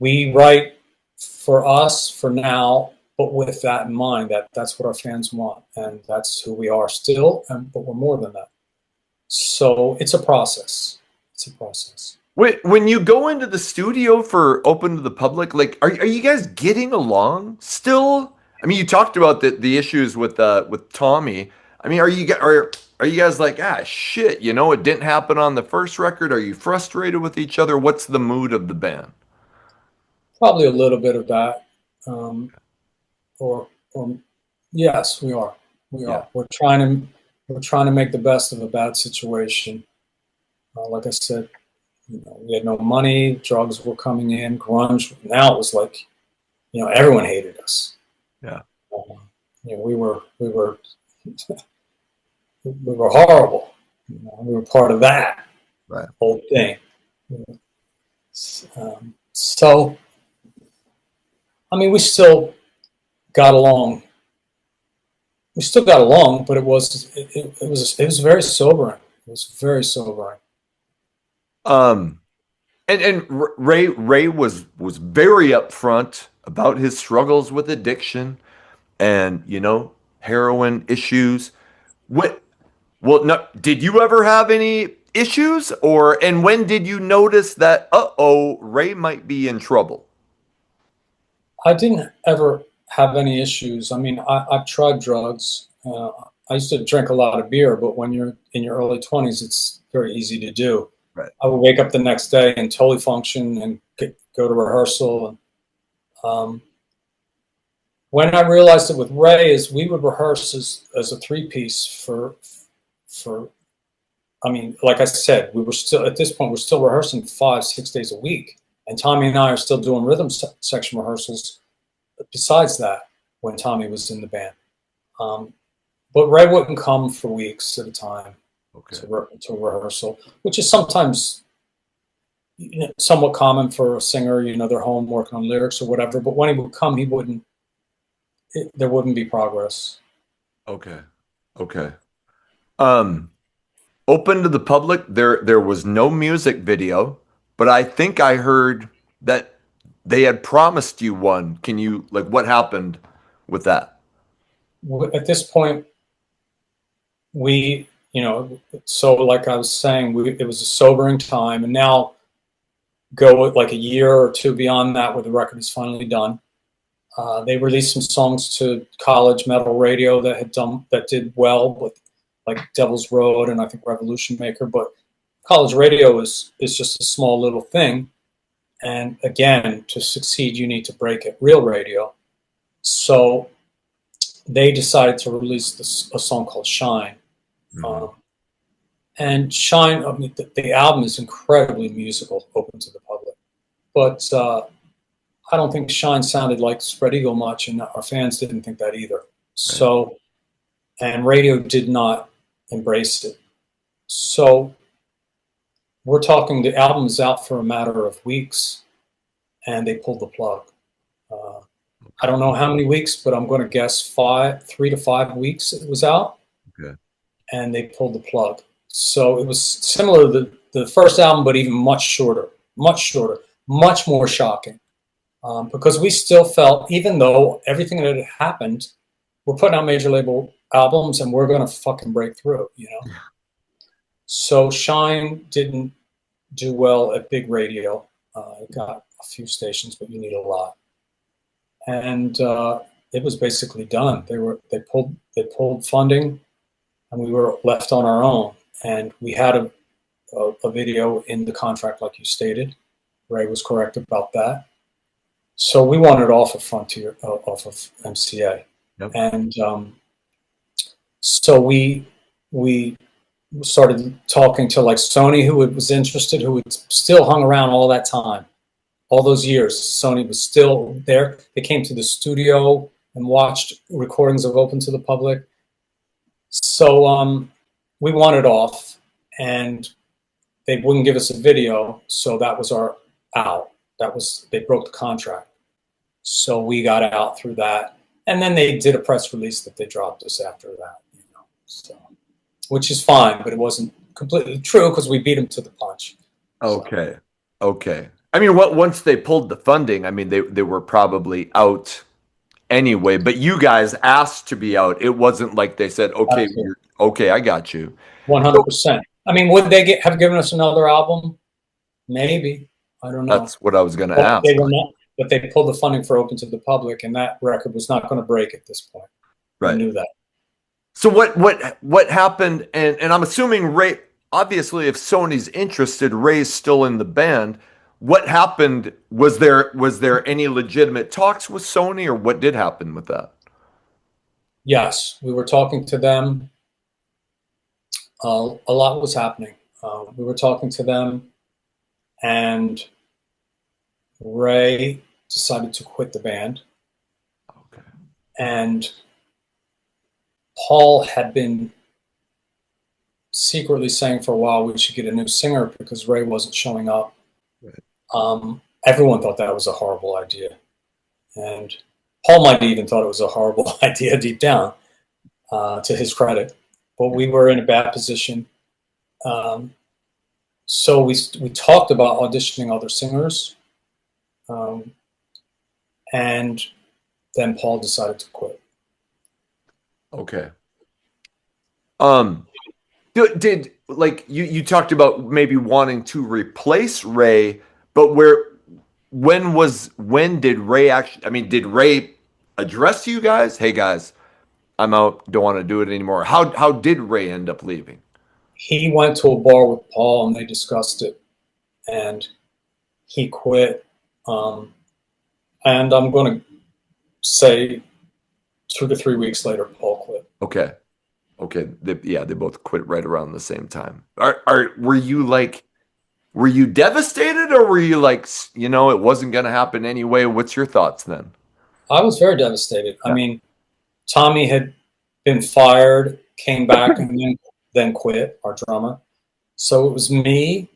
we write for us for now, but with that in mind, that's what our fans want, and that's who we are still, but we're more than that. So it's a process. It's a process. When you go into the studio for Open to the Public, like, are you guys getting along still? I mean, you talked about the issues with Tommy. I mean, are you guys like, shit, you know, it didn't happen on the first record? Are you frustrated with each other? What's the mood of the band? Probably a little bit of that. Or yes, we are. We are. We're trying to make the best of a bad situation. Like I said, you know, we had no money, drugs were coming in, grunge. Now it was like, you know, everyone hated us. Yeah. You know, we were we were horrible. You know, we were part of that whole thing. So, I mean, we still got along. We still got along, but it was very sobering. It was very sobering. And Ray was very upfront about his struggles with addiction and, you know, heroin issues. No, did you ever have any issues, and when did you notice that Ray might be in trouble? I didn't ever have any issues. I mean, I've tried drugs. I used to drink a lot of beer, but when you're in your early 20s, it's very easy to do. Right. I would wake up the next day and totally function and go to rehearsal. And when I realized it with Ray is we would rehearse as a three-piece for, I mean, like I said, we were still, at this point, we're still rehearsing 5-6 days a week. And Tommy and I are still doing rhythm section rehearsals besides that when Tommy was in the band. But Ray wouldn't come for weeks at a time to rehearsal, which is sometimes, you know, somewhat common for a singer. You know, they're home working on lyrics or whatever. But when he would come, there wouldn't be progress. Okay. Open to the Public, there was no music video, but I think I heard that they had promised you one. Can you, like, what happened with that? At this point, we, you know, so like I was saying, it was a sobering time, and now go like a year or two beyond that where the record is finally done. They released some songs to college metal radio that did well, but like Devil's Road and I think Revolution Maker. But college radio is just a small little thing, and again, to succeed, you need to break at real radio. So they decided to release a song called Shine. Mm-hmm. And Shine, I mean, the album is incredibly musical, Open to the Public. But I don't think Shine sounded like Spread Eagle much, and our fans didn't think that either. Right. So, and radio did not embrace it. So we're talking, the album is out for a matter of weeks, and they pulled the plug. I don't know how many weeks, but I'm going to guess 3 to 5 weeks it was out. Okay. And they pulled the plug. So it was similar to the first album, but even much shorter, much more shocking. Because we still felt, even though everything that had happened, we're putting out major label albums and we're going to fucking break through, you know? So Shine didn't do well at big radio. It got a few stations, but you need a lot. And it was basically done. They pulled funding, and we were left on our own. And we had a video in the contract, like you stated. Ray was correct about that. So we wanted off of Frontier, off of MCA, Yep. and so we started talking to like Sony, who was interested, who had still hung around all that time, all those years. Sony was still there. They came to the studio and watched recordings of Open to the Public. So we wanted off, and they wouldn't give us a video, so that was our out. They broke the contract. So we got out through that. And then they did a press release that they dropped us after that, you know. So, which is fine, but it wasn't completely true because we beat them to the punch. Okay. So. Okay. I mean, once they pulled the funding, I mean, they were probably out anyway, but you guys asked to be out. It wasn't like they said, okay, okay, I got you. 100%. I mean, would they have given us another album? Maybe. I don't know. That's what I was going to ask. They were not, but they pulled the funding for Open to the Public, and that record was not going to break at this point. Right. I knew that. So what happened? And I'm assuming Ray. Obviously, if Sony's interested, Ray's still in the band. What happened? Was there any legitimate talks with Sony, or what did happen with that? Yes, we were talking to them. A lot was happening. We were talking to them, and Ray decided to quit the band. Okay. And Paul had been secretly saying for a while we should get a new singer because Ray wasn't showing up. Right. Everyone thought that was a horrible idea. And Paul might have even thought it was a horrible idea deep down, to his credit. But we were in a bad position. So we talked about auditioning other singers. And then Paul decided to quit. Okay. Did like you talked about maybe wanting to replace Ray, but when did Ray actually, I mean, did Ray address you guys? Hey guys, I'm out, don't want to do it anymore. How did Ray end up leaving? He went to a bar with Paul and they discussed it, and he quit. And I'm going to say 2 to 3 weeks later, Paul quit. Okay. They both quit right around the same time. Were you devastated, or were you like, it wasn't going to happen anyway? What's your thoughts then? I was very devastated. Yeah. I mean, Tommy had been fired, came back, and then quit, our drummer. So it was me,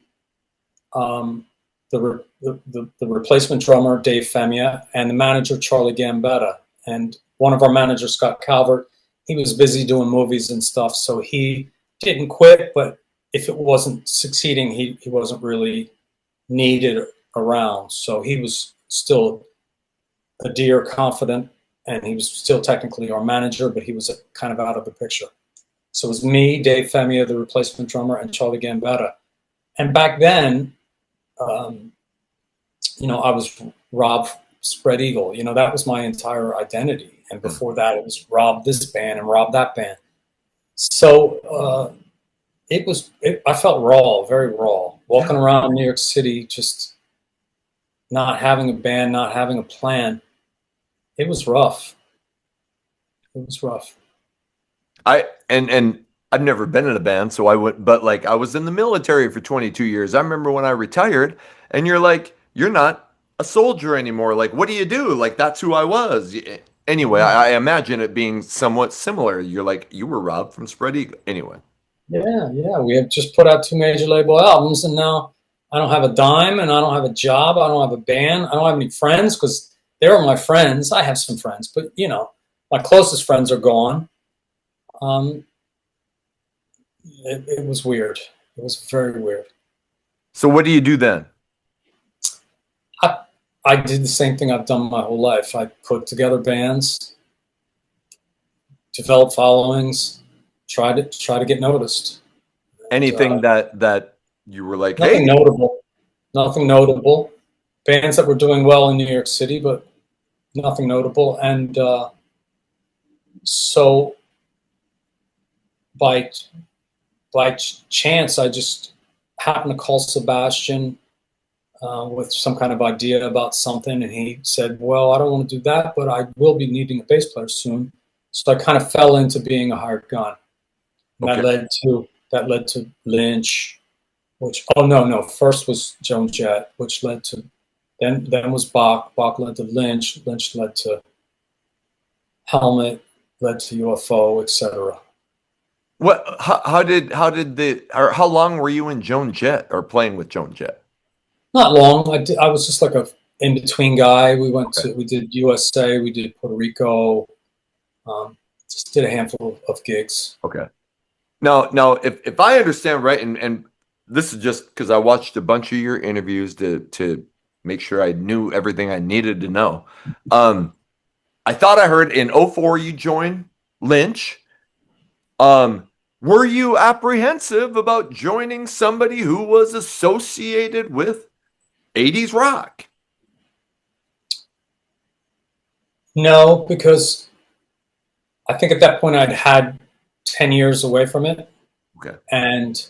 the replacement drummer, Dave Femia, and the manager, Charlie Gambetta. And one of our managers, Scott Calvert, he was busy doing movies and stuff, so he didn't quit, but if it wasn't succeeding, he wasn't really needed around. So he was still a dear, confident, and he was still technically our manager, but he was kind of out of the picture. So it was me, Dave Femia, the replacement drummer, and Charlie Gambetta. And back then, I was Rob Spread Eagle. That was my entire identity. And before that, it was Rob this band and Rob that band. So I felt raw, very raw, walking around New York City, just not having a band, not having a plan. It was rough. It was rough. And I've never been in a band, so I went, but like I was in the military for 22 years. I remember when I retired, and you're like, you're not a soldier anymore. Like, what do you do? Like, that's who I was. Anyway, I imagine it being somewhat similar. You're like, you were Rob from Spread Eagle. Anyway. Yeah. We have just put out 2 major label albums, and now I don't have a dime, and I don't have a job. I don't have a band. I don't have any friends because they were my friends. I have some friends, but my closest friends are gone. It was weird. It was very weird. So what do you do then? I did the same thing I've done my whole life. I put together bands, develop followings, try to get noticed. Anything that you were like, Nothing hey, notable. Nothing notable. Bands that were doing well in New York City, but nothing notable. And so by chance, I just happened to call Sebastian with some kind of idea about something, and he said, "Well, I don't want to do that, but I will be needing a bass player soon." So I kind of fell into being a hired gun. And okay, that led to Lynch, which no, first was Joan Jett, which led to then was Bach. Bach led to Lynch. Lynch led to Helmet, led to UFO, etc. what? How did or how long were you in Joan Jett or playing with Joan Jett? Not long. I was just like a in between guy. Okay. We did USA, we did Puerto Rico, just did a handful of gigs. Okay. Now, if I understand right, and this is just because I watched a bunch of your interviews to make sure I knew everything I needed to know. I thought I heard in '04 you joined Lynch. Were you apprehensive about joining somebody who was associated with '80s rock? No, because I think at that point I'd had 10 years away from it, Okay. and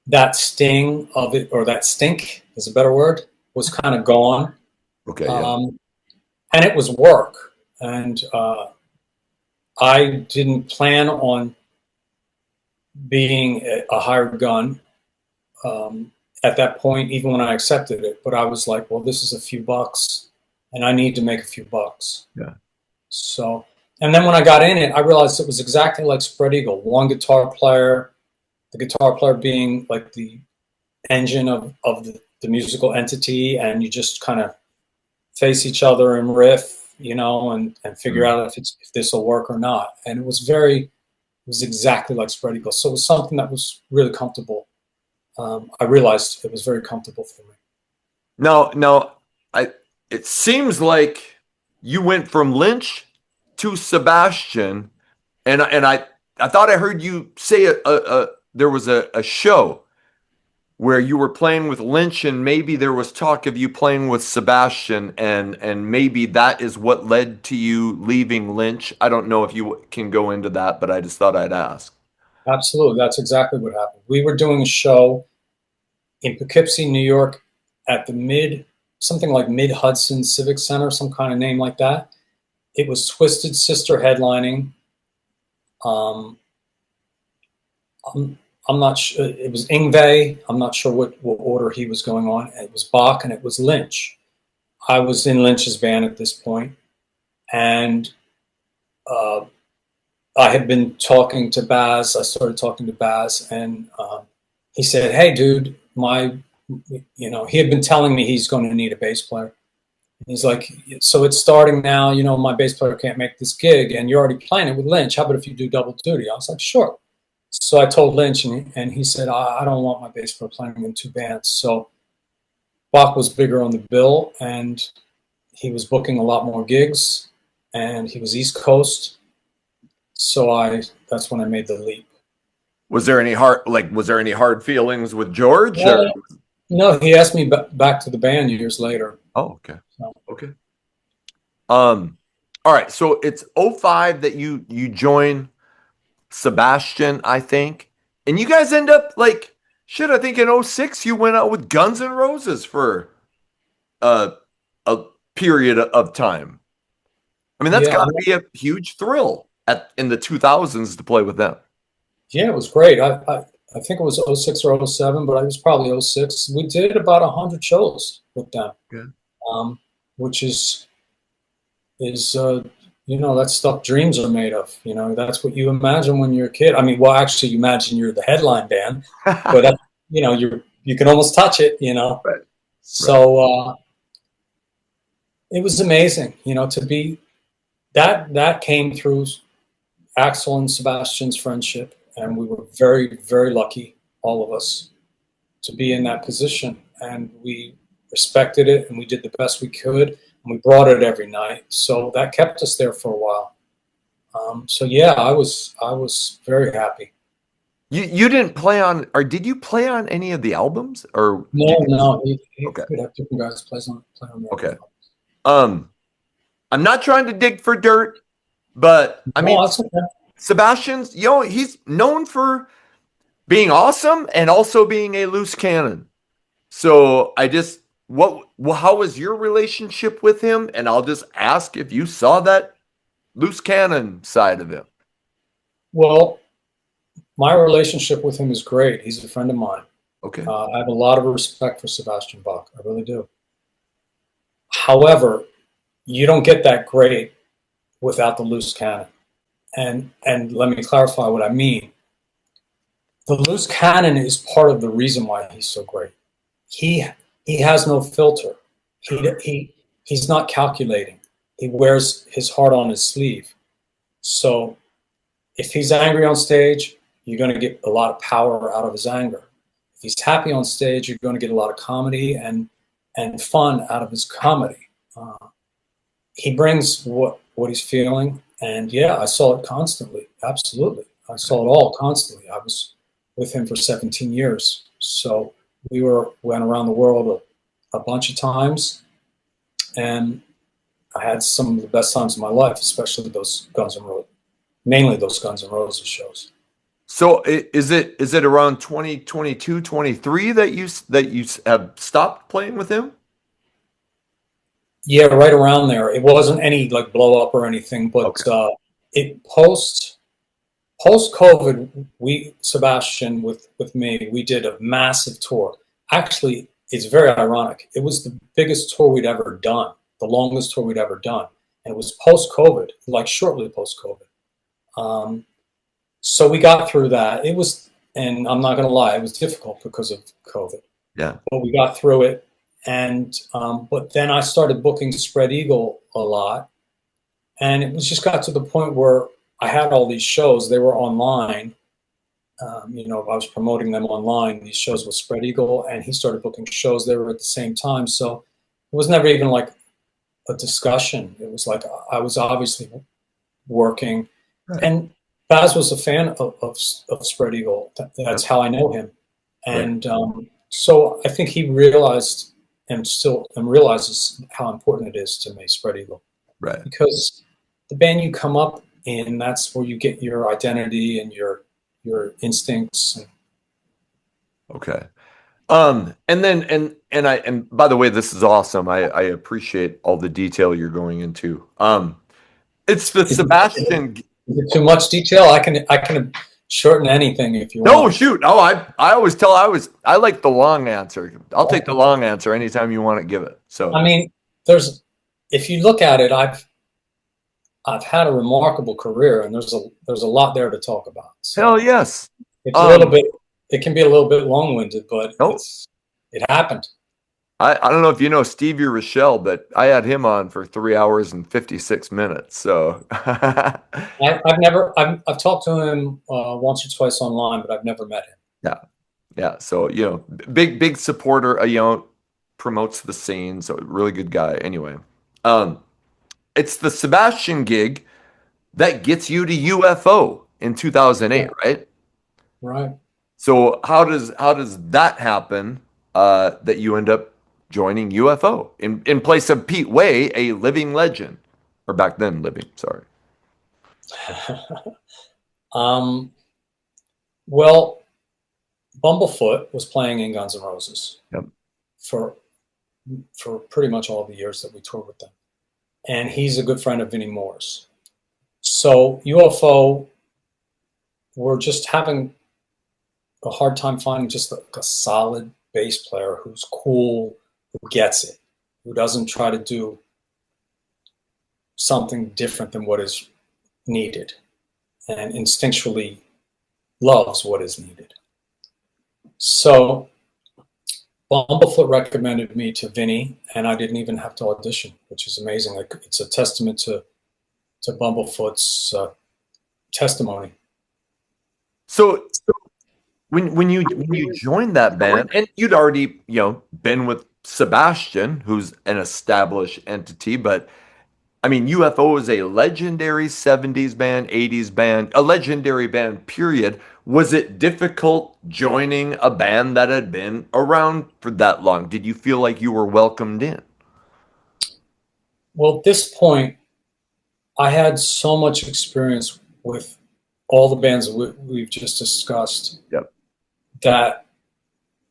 that sting of it, or that stink is a better word, was kind of gone. Okay. Yeah. And it was work. And I didn't plan on being a hired gun at that point, even when I accepted it. But I was like, well, this is a few bucks, and I need to make a few bucks. Yeah. So, and then when I got in it, I realized it was exactly like Spread Eagle. One guitar player, the guitar player being like the engine of the musical entity, and you just kind of face each other and riff, and figure out if this will work or not. And it was exactly like Spread Eagle. So it was something that was really comfortable. I realized it was very comfortable for me. No, it seems like you went from Lynch to Sebastian, and I thought I heard you say there was a show where you were playing with Lynch, and maybe there was talk of you playing with Sebastian, and maybe that is what led to you leaving Lynch. I don't know if you can go into that, but I just thought I'd ask. Absolutely, that's exactly what happened. We were doing a show in Poughkeepsie, New York, at the something like Mid Hudson Civic Center, some kind of name like that. It was Twisted Sister headlining. I'm not sure. It was Ingve. I'm not sure what order he was going on. It was Bach and it was Lynch. I was in Lynch's band at this point, and I had been talking to Baz. I started talking to Baz, and he said, "Hey, dude, he had been telling me he's going to need a bass player. He's like, so it's starting now. My bass player can't make this gig, and you're already playing it with Lynch. How about if you do double duty?" I was like, "Sure." So I told Lynch, and he said, I don't want my bass player playing in two bands. So Bach was bigger on the bill, and he was booking a lot more gigs, and he was East Coast. So that's when I made the leap. Was there any hard feelings with George? No, he asked me back to the band years later. Oh, okay. So. Okay. All right. So it's '05 that you join Sebastian, I think. And you guys end up like shit, I think in '06 you went out with Guns N' Roses for a period of time. I mean, that's Yeah, gotta be a huge thrill in the 2000s to play with them. yeah, it was great. I think it was '06 or '07, but it was probably '06. We did about 100 shows with them, Good. Which is that's stuff dreams are made of. That's what you imagine when you're a kid. I mean, well, actually, you imagine you're the headline band, but that, you can almost touch it. Right. So it was amazing. To be that came through Axel and Sebastian's friendship, and we were very, very lucky, all of us, to be in that position, and we respected it, and we did the best we could, and we brought it every night. So that kept us there for a while. So yeah, I was very happy. You didn't play on, or did you play on any of the albums, or No, did you just, no, he okay, would have different guys play on the okay. album. Um, I'm not trying to dig for dirt, but I mean, No, that's okay. Sebastian's, he's known for being awesome and also being a loose cannon. So I just, how was your relationship with him? And I'll just ask if you saw that loose cannon side of him. Well, my relationship with him is great. He's a friend of mine. Okay. I have a lot of respect for Sebastian Bach. I really do. However, you don't get that great without the loose cannon. And let me clarify what I mean. The loose cannon is part of the reason why he's so great. He he has no filter. He's not calculating. He wears his heart on his sleeve. So if he's angry on stage, you're going to get a lot of power out of his anger. If he's happy on stage, you're going to get a lot of comedy and fun out of his comedy. He brings what he's feeling, and yeah, I saw it constantly. Absolutely, I saw it all constantly. I was with him for 17 years, so went around the world a bunch of times, and I had some of the best times of my life, especially those Guns N' Roses, mainly those Guns N' Roses shows. So is it around 2022, 23 that you have stopped playing with him? Yeah, right around there. It wasn't any like blow up or anything, but Okay. it post COVID, we Sebastian with me, we did a massive tour. Actually, it's very ironic. It was the biggest tour we'd ever done, the longest tour we'd ever done, and it was post COVID, like shortly post COVID. Um, so we got through that. It was, and I'm not going to lie, it was difficult because of COVID, Yeah. but we got through it. And but then I started booking Spread Eagle a lot, and it was just got to the point where I had all these shows. They were online. I was promoting them online. These shows with Spread Eagle, and he started booking shows. They were at the same time, so it was never even like a discussion. It was like I was obviously working, Right. and Baz was a fan of Spread Eagle. That's how I know him, Right. and so I think he realized and realizes how important it is to me, Spread Eagle, Right. because the band you come up in, that's where you get your identity and your instincts. Okay. And then and by the way, this is awesome. I appreciate all the detail you're going into. It's the Is it, Sebastian. is it too much detail? I can shorten anything if you No, want. shoot. Oh, I always tell I like the long answer. I'll take the long answer anytime you want to give it. So I mean, there's if you look at it, I've had a remarkable career, and there's a lot there to talk about. So hell yes. it's a little Um, bit. It can be a little bit long-winded, but no, it happened. I don't know if you know Stevie Rochelle, but I had him on for 3 hours and 56 minutes. So I've talked to him once or twice online, but I've never met him. yeah, yeah. So big supporter. Promotes the scene. So really good guy. Anyway, um, it's the Sebastian gig that gets you to UFO in 2008, Yeah, right? right. So how does that happen? That you end up joining UFO in place of Pete Way, a living legend, or back then living. Sorry. um, well, Bumblefoot was playing in Guns N' Roses Yep. for for pretty much all the years that we toured with them, and he's a good friend of Vinnie Moore's. So UFO were just having a hard time finding just a solid bass player who's cool, who gets it, who doesn't try to do something different than what is needed, and instinctually loves what is needed. So Bumblefoot recommended me to Vinny, and I didn't even have to audition, which is amazing. Like, it's a testament to Bumblefoot's testimony. So when you joined that band, and you'd already been with Sebastian, who's an established entity, but I mean, UFO is a legendary 70s band, 80s band, a legendary band, period. Was it difficult joining a band that had been around for that long? Did you feel like you were welcomed in? Well, at this point, I had so much experience with all the bands we've just discussed Yep. that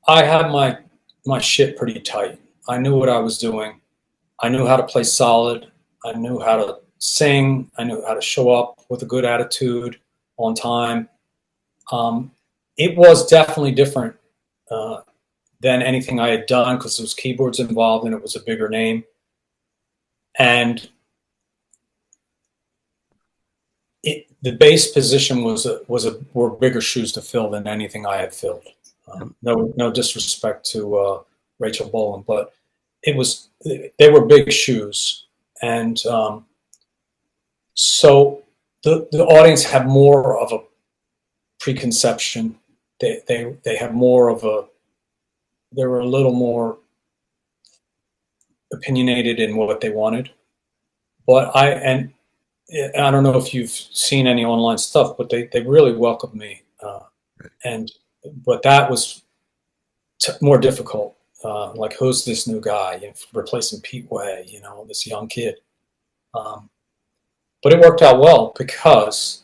I had my shit pretty tight. I knew what I was doing. I knew how to play solid. I knew how to sing. I knew how to show up with a good attitude on time. Um, it was definitely different uh, than anything I had done because there was keyboards involved and it was a bigger name. And the bass position were bigger shoes to fill than anything I had filled. No disrespect to Rachel Bolan, but they were big shoes, and so the audience had more of a preconception. They had more of a they were a little more opinionated in what they wanted. But I don't know if you've seen any online stuff, but they really welcomed me, and but that was more difficult. Like, who's this new guy, replacing Pete Way? This young kid. But it worked out well because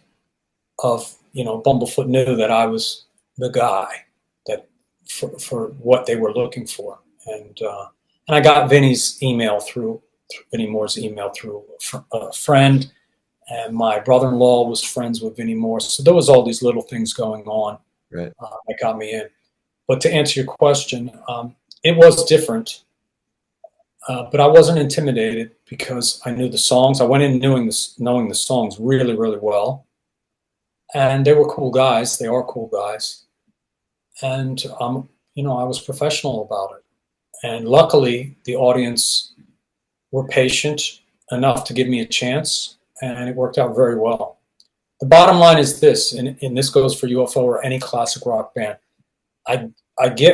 of Bumblefoot knew that I was the guy that for what they were looking for, and I got Vinnie Moore's email through a friend, and my brother-in-law was friends with Vinnie Moore, so there was all these little things going on Right. that got me in. But to answer your question, it was different, but I wasn't intimidated because I knew the songs. I went in knowing the songs really, really well, and they were cool guys. They are cool guys, and I was professional about it. And luckily, the audience were patient enough to give me a chance, and it worked out very well. The bottom line is this, and this goes for UFO or any classic rock band.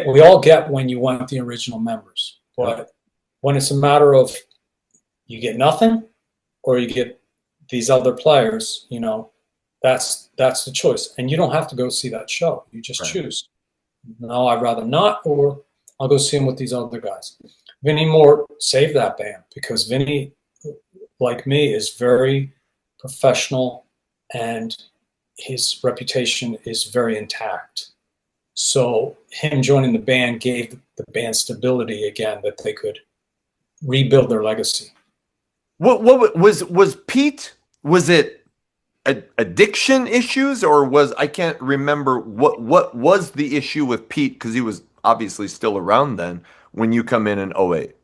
We all get when you want the original members, but when it's a matter of you get nothing or you get these other players, that's the choice. And you don't have to go see that show. You just choose. No, I'd rather not, or I'll go see him with these other guys. Vinnie Moore saved that band because Vinnie, like me, is very professional and his reputation is very intact. So him joining the band gave the band stability again, that they could rebuild their legacy. What was Pete? Was it addiction issues, or I can't remember what was the issue with Pete, because he was obviously still around then when you come in 08.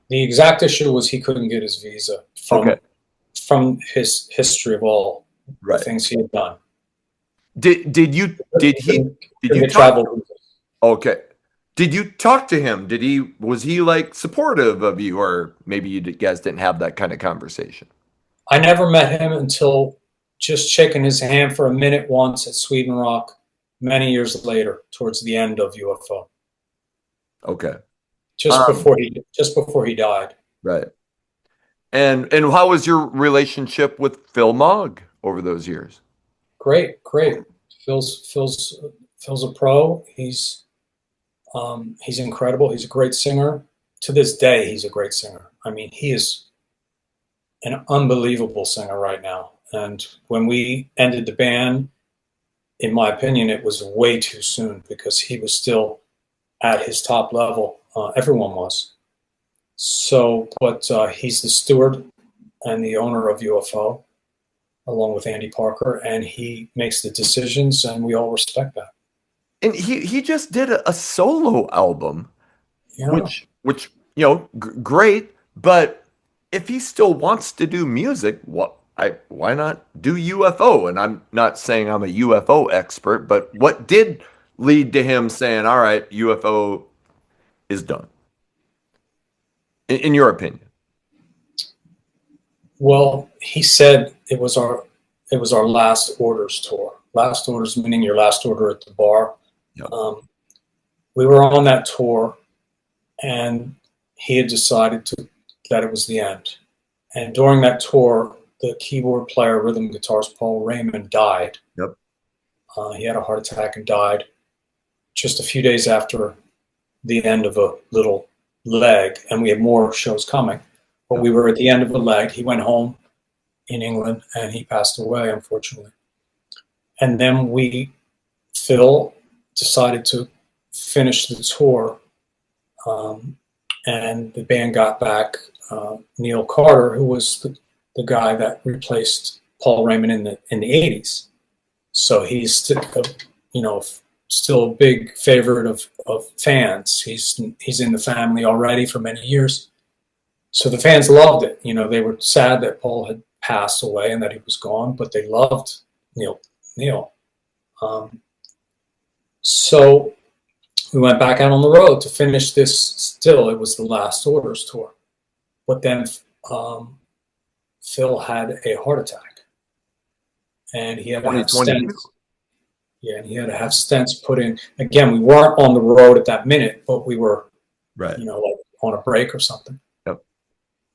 The exact issue was he couldn't get his visa from his history of all the things he had done. Did you talk? Travel. Okay. Did you talk to him? Was he like supportive of you, or maybe you guys didn't have that kind of conversation? I never met him until just shaking his hand for a minute once at Sweden Rock many years later, towards the end of UFO. Okay. Just before he died. Right. And how was your relationship with Phil Mogg over those years? Great. Phil's a pro. He's incredible. He's a great singer. To this day, he's a great singer. I mean, he is an unbelievable singer right now. And when we ended the band, in my opinion, it was way too soon because he was still at his top level. Everyone was. So, but he's the steward and the owner of UFO, along with Andy Parker, and he makes the decisions, and we all respect that. And he just did a solo album, which great. But if he still wants to do music, why not do UFO? And I'm not saying I'm a UFO expert, but what did lead to him saying, "All right, UFO is done"? In your opinion? Well, he said it was our last orders tour. Last orders meaning your last order at the bar. Yep. We were on that tour, and he had decided that it was the end. And during that tour, the keyboard player, rhythm guitarist Paul Raymond died. Yep. He had a heart attack and died just a few days after the end of a little leg, and we had more shows coming. But we were at the end of a leg. He went home in England, and he passed away, unfortunately. And then Phil decided to finish the tour, and the band got back Neil Carter, who was the guy that replaced Paul Raymond in the 80s. So he's still a big favorite of fans. He's in the family already for many years. So the fans loved it. They were sad that Paul had passed away and that he was gone, but they loved Neil. So we went back out on the road to finish this. Still, it was the Last Orders tour. But then Phil had a heart attack. And he had to have stents. Yeah, and he had to have stents put in. Again, we weren't on the road at that minute, but we were, like on a break or something. Yep.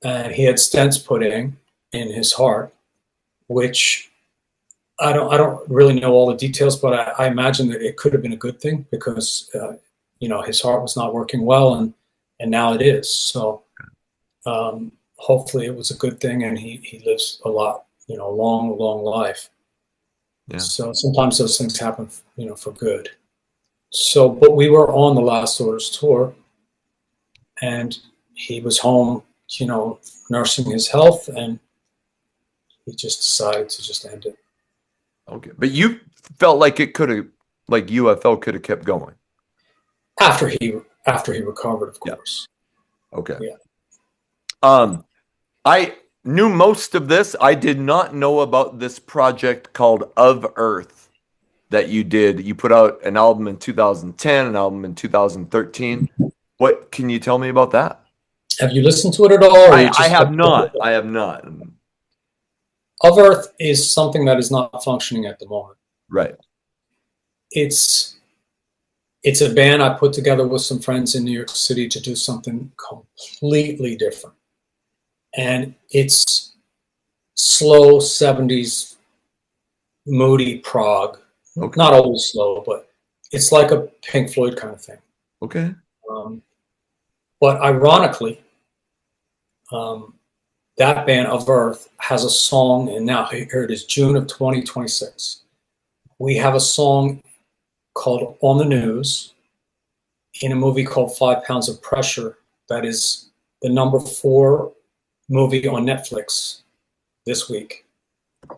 And he had stents put in his heart, which I don't really know all the details, but I imagine that it could have been a good thing because his heart was not working well, and now it is. So hopefully it was a good thing, and he lives a lot, a long life. Yeah. So sometimes those things happen, for good. So, but we were on the Last Orders tour, and he was home, nursing his health, and he just decided to just end it. Okay, but you felt like it could have, like UFO could have kept going after he recovered, of course. Yeah. Okay. Yeah. I knew most of this. I did not know about this project called Of Earth that you did. You put out an album in 2010, an album in 2013. What can you tell me about that? Have you listened to it at all? I have not. I have not. Of Earth is something that is not functioning at the moment. Right. It's a band I put together with some friends in New York City to do something completely different. And it's slow 70s moody prog. Okay. Not always slow, but it's like a Pink Floyd kind of thing. Okay. But ironically, that band Of Earth has a song, and now here it is, June of 2026. We have a song called On the News in a movie called 5 Pounds of Pressure that is the number 4 movie on Netflix this week.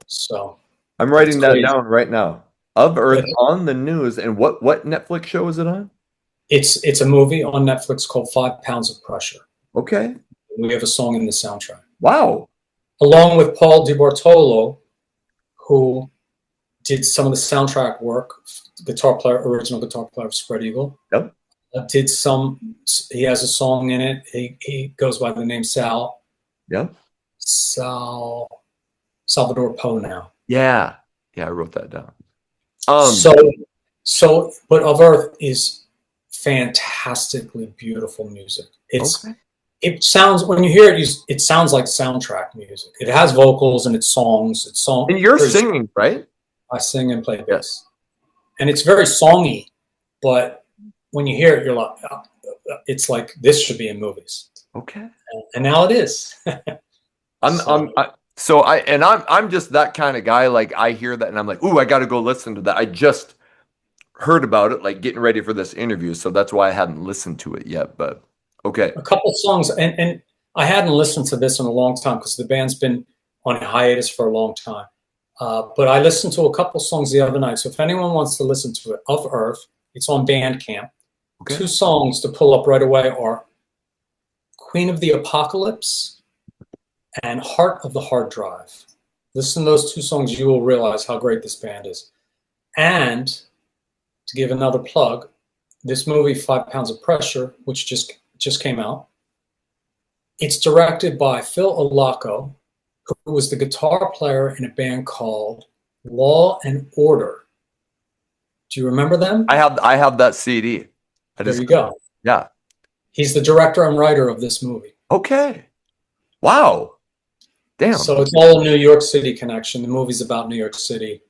So I'm writing that down right now. Of Earth on the News, and what Netflix show is it on? It's a movie on Netflix called 5 Pounds of Pressure. Okay. We have a song in the soundtrack. Wow. Along with Paul DiBartolo, who did some of the soundtrack work, original guitar player of Spread Eagle. Yep. He has a song in it. He goes by the name Sal. Yep. Salvador Poe now. Yeah. Yeah, I wrote that down. But Of Earth is fantastically beautiful music. It sounds, when you hear it, it sounds like soundtrack music. It has vocals and it's songs. And you're singing, right? I sing and play bass. And it's very songy, but when you hear it, you're like, it's like this should be in movies. Okay. And now it is. I'm just that kind of guy. Like I hear that and I'm like, ooh, I got to go listen to that. I just heard about it, like getting ready for this interview. So that's why I hadn't listened to it yet, but okay. A couple songs, and I hadn't listened to this in a long time because the band's been on hiatus for a long time. But I listened to a couple songs the other night. So if anyone wants to listen to it, Of Earth, it's on Bandcamp. Okay. 2 songs to pull up right away are Queen of the Apocalypse and Heart of the Hard Drive. Listen to those 2 songs, you will realize how great this band is. And to give another plug, this movie, 5 Pounds of Pressure, which just came out, it's directed by Phil Olaco, who was the guitar player in a band called Law and Order. Do you remember them? I have that CD. There you go. Yeah. He's the director and writer of this movie. Okay. Wow. Damn. So it's all a New York City connection. The movie's about New York City.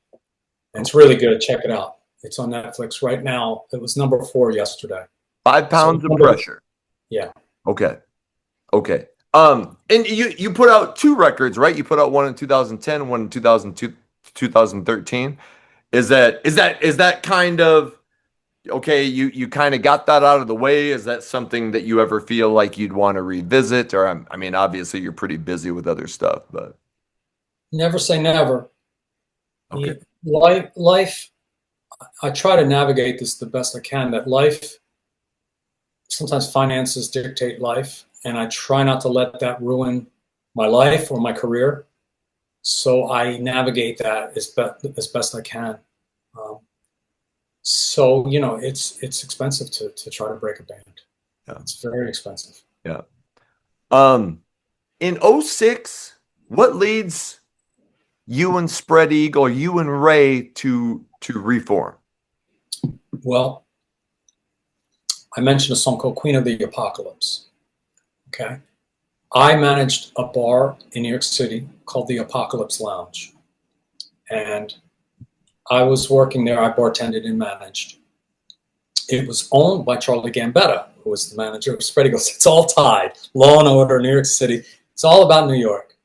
And it's really good. Check it out. It's on Netflix right now. It was number 4 yesterday. 5 pounds of pressure. Yeah. Okay. Okay. And you put out 2 records, right? You put out one in 2010, one in 2013. Is that kind of okay? You kind of got that out of the way. Is that something that you ever feel like you'd want to revisit? Or I mean, obviously you're pretty busy with other stuff, but Never say never. okay. Life, I try to navigate this the best I can. That life, sometimes finances dictate life, and I try not to let that ruin my life or my career. So I navigate that as best I can. Um, so it's expensive to try to break a band. Yeah. It's very expensive. Yeah. In '06, what leads you and Spread Eagle, you and Ray to reform? Well, I mentioned a song called Queen of the Apocalypse. Okay. I managed a bar in New York City called the Apocalypse Lounge. And I was working there. I bartended and managed. It was owned by Charlie Gambetta, who was the manager of Spread Eagle. It's all tied. Law and Order, New York City. It's all about New York.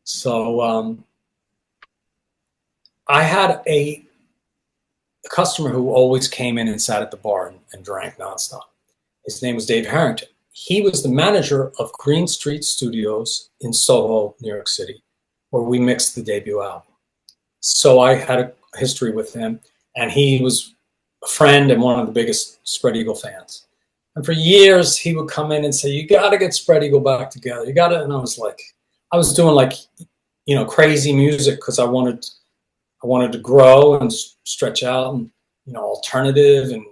So I had a customer who always came in and sat at the bar and drank nonstop. His name was Dave Harrington. He was the manager of Green Street Studios in Soho, New York City, where we mixed the debut album. So I had a history with him, and he was a friend and one of the biggest Spread Eagle fans. And for years, he would come in and say, "You got to get Spread Eagle back together. You got to." And I was like, I was doing like, crazy music because I wanted to grow and stretch out, and alternative and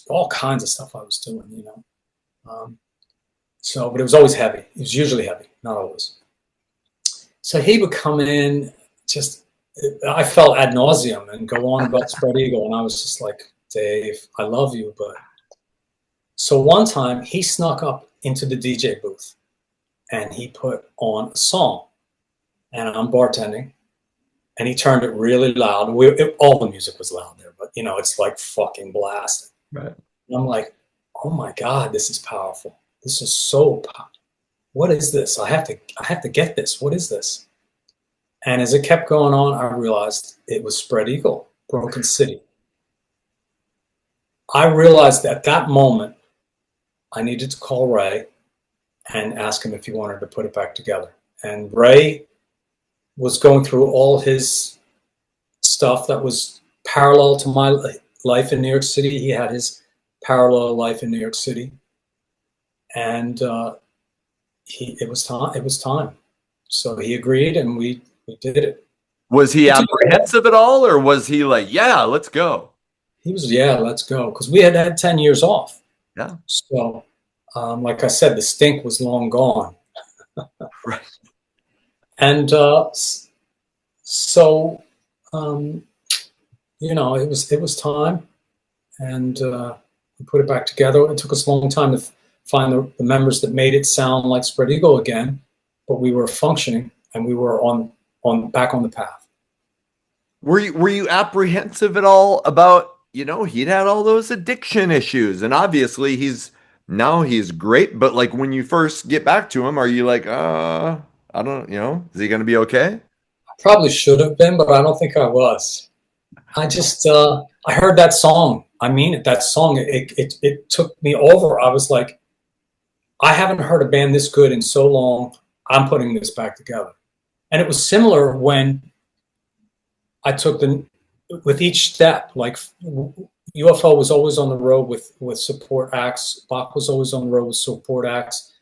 all kinds of stuff I was doing. But it was always heavy. It was usually heavy, not always. So he would come in, I felt ad nauseum and go on about Spread Eagle, and I was just like, "Dave, I love you, but." So one time he snuck up into the DJ booth and he put on a song, and I'm bartending, and he turned it really loud. All the music was loud there, but it's like fucking blasting. Right. And I'm like, "Oh my God, this is powerful. This is so powerful. What is this? I have to get this. What is this?" And as it kept going on, I realized it was Spread Eagle, Broken City. I realized at that moment I needed to call Ray and ask him if he wanted to put it back together. And Ray was going through all his stuff that was parallel to my life in New York City. He had his parallel life in New York City, and it was time. So he agreed, and we did it. Was he apprehensive at all, or was he like, "Yeah, let's go"? He was, "Yeah, let's go," because we had 10 years off. Yeah. So, like I said, the stink was long gone. Right. And so, it was time, and we put it back together. It took us a long time to find the members that made it sound like Spread Eagle again, but we were functioning, and we were back on the path. Were you apprehensive at all about, he'd had all those addiction issues, and obviously he's great, but like when you first get back to him, are you like, I don't, is he going to be okay? I probably should have been, but I don't think I was. I just, I heard that song. I mean it, that song, it took me over. I was like, I haven't heard a band this good in so long. I'm putting this back together. And it was similar when I took with each step, like UFO was always on the road with support acts. Bach was always on the road with support acts.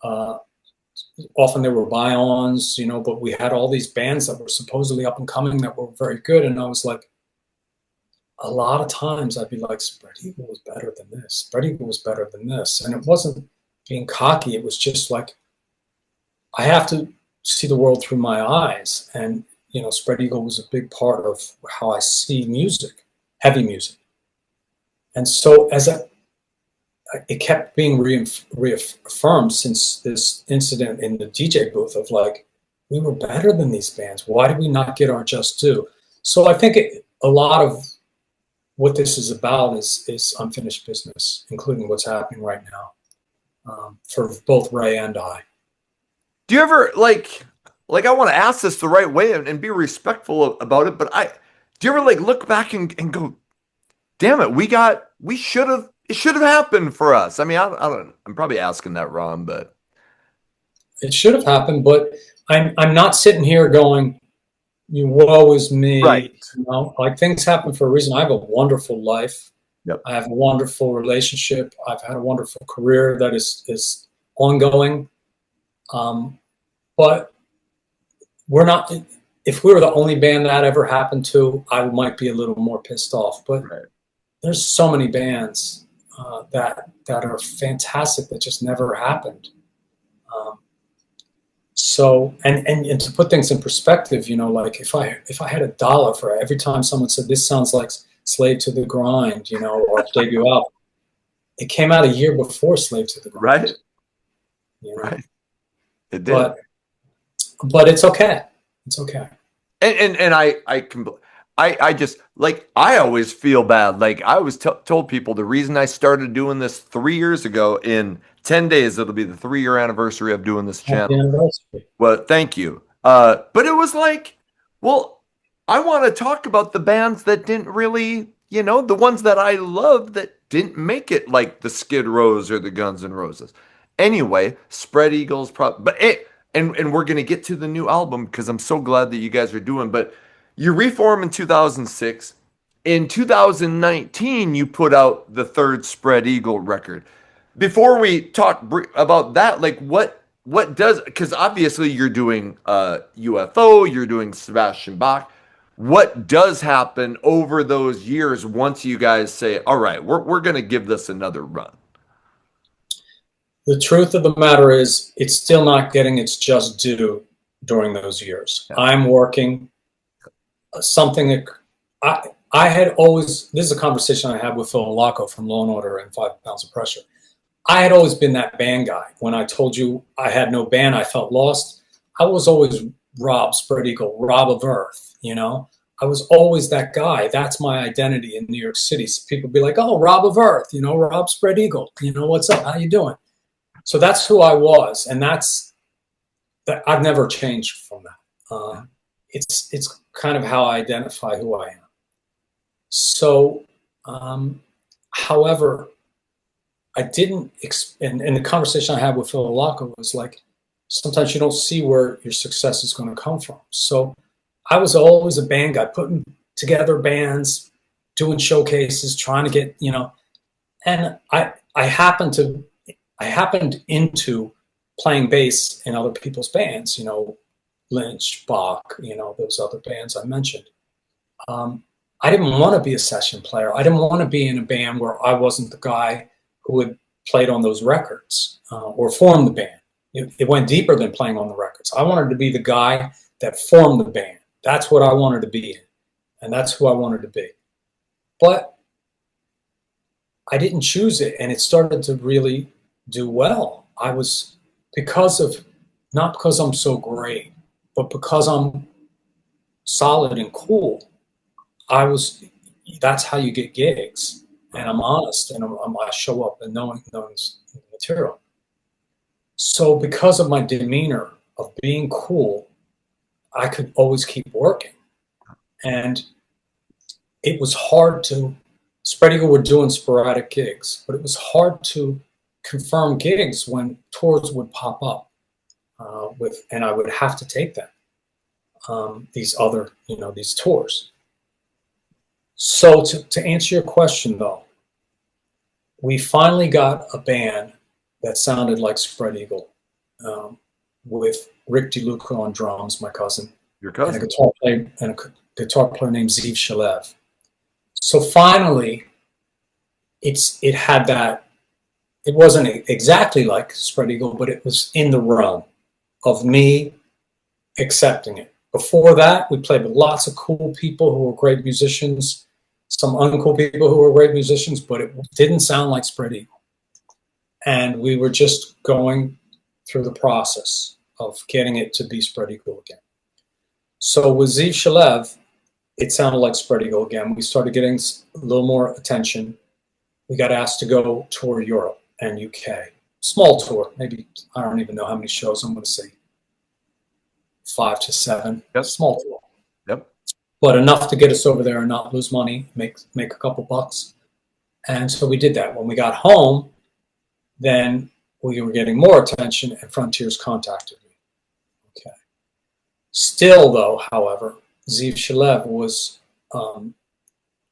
Often there were buy-ons, but we had all these bands that were supposedly up and coming that were very good. And I was like, a lot of times I'd be like, Spread Eagle was better than this. Spread Eagle was better than this. And it wasn't being cocky. It was just like, I have to see the world through my eyes. And, Spread Eagle was a big part of how I see music, heavy music. And so it kept being reaffirmed since this incident in the DJ booth of like, we were better than these bands. Why did we not get our just due? So I think a lot of what this is about is unfinished business, including what's happening right now, for both Ray and I. Do you ever I want to ask this the right way and be respectful about it, but do you ever like look back and go, damn it, it should have happened for us. I mean, I don't, I'm probably asking that wrong, but It should have happened, but I'm not sitting here going, "You woe is me." right. You know, like things happen for a reason. I have a wonderful life. Yep. I have a wonderful relationship. I've had a wonderful career that is ongoing. But we're not. If we were the only band that ever happened to, I might be a little more pissed off. But Right. there's so many bands that are fantastic that just never happened. So and to put things in perspective, you know, like if I had $1 for every time someone said this sounds like Slave to the Grind, you know, or debut album, it came out a year before Slave to the Grind. Right. You know? Right. It did. But it's okay. It's okay. And I just like, I always feel bad. Like I always told people the reason I started doing this 3 years ago, in 10 days, it'll be the 3-year anniversary of doing this channel. Well, thank you. But it was like, well, I want to talk about the bands that didn't really, you know, the ones that I love that didn't make it, like the Skid Rows or the Guns N' Roses. Anyway, Spread Eagle's and we're going to get to the new album because I'm so glad that you guys are doing, but you reform in 2006. In 2019, you put out the third Spread Eagle record. Before we talk about that, like what does, because obviously you're doing UFO, you're doing Sebastian Bach. What does happen over those years once you guys say, all right, we're going to give this another run? The truth of the matter is, it's still not getting its just due during those years. Yeah. I'm working something that I had always, this is a conversation I had with Phil Laco from Law & Order and 5 Pounds of Pressure. I had always been that band guy. When I told you I had no band, I felt lost. I was always Rob Spread Eagle, Rob of Earth, you know? I was always that guy. That's my identity in New York City. So people be like, oh, Rob of Earth, you know, Rob Spread Eagle, you know, what's up? How you doing? So that's who I was. And that's that. I've never changed from that. It's kind of how I identify who I am. So, however, I didn't, and the conversation I had with Phil Laco was like, sometimes you don't see where your success is going to come from. So I was always a band guy, putting together bands, doing showcases, trying to get, you know, and I happened into playing bass in other people's bands, you know, Lynch, Bach, you know, those other bands I mentioned. I didn't want to be a session player. I didn't want to be in a band where I wasn't the guy who had played on those records or formed the band. It went deeper than playing on the records. I wanted to be the guy that formed the band. That's what I wanted to be in, and that's who I wanted to be. But I didn't choose it, and it started to really do well. I was, not because I'm so great, but because I'm solid and cool. That's how you get gigs. And I'm honest, and I show up and knowing the material. So because of my demeanor of being cool, I could always keep working. And it was hard to, Spread Eagle were doing sporadic gigs, but it was hard to confirm gigs when tours would pop up and I would have to take them, these other, you know, these tours. So to answer your question though, we finally got a band that sounded like Spread Eagle, with Rick DeLuca on drums, my cousin. Your cousin. And a guitar player named Ziv Shalev. So finally, it had that, it wasn't exactly like Spread Eagle, but it was in the realm of me accepting it. Before that, we played with lots of cool people who were great musicians, some uncool people who were great musicians, but it didn't sound like Spread Eagle. And we were just going through the process. of getting it to be Spread Eagle again. So with Ziv Shalev, it sounded like Spread Eagle again. We started getting a little more attention. We got asked to go tour Europe and UK. Small tour, maybe, I don't even know how many shows. I'm going to say 5 to 7. Yep. Small tour. Yep. But enough to get us over there and not lose money, make a couple bucks. And so we did that. When we got home, then we were getting more attention, and Frontiers contacted me. Okay. Still, though, however, Ziv Shalev was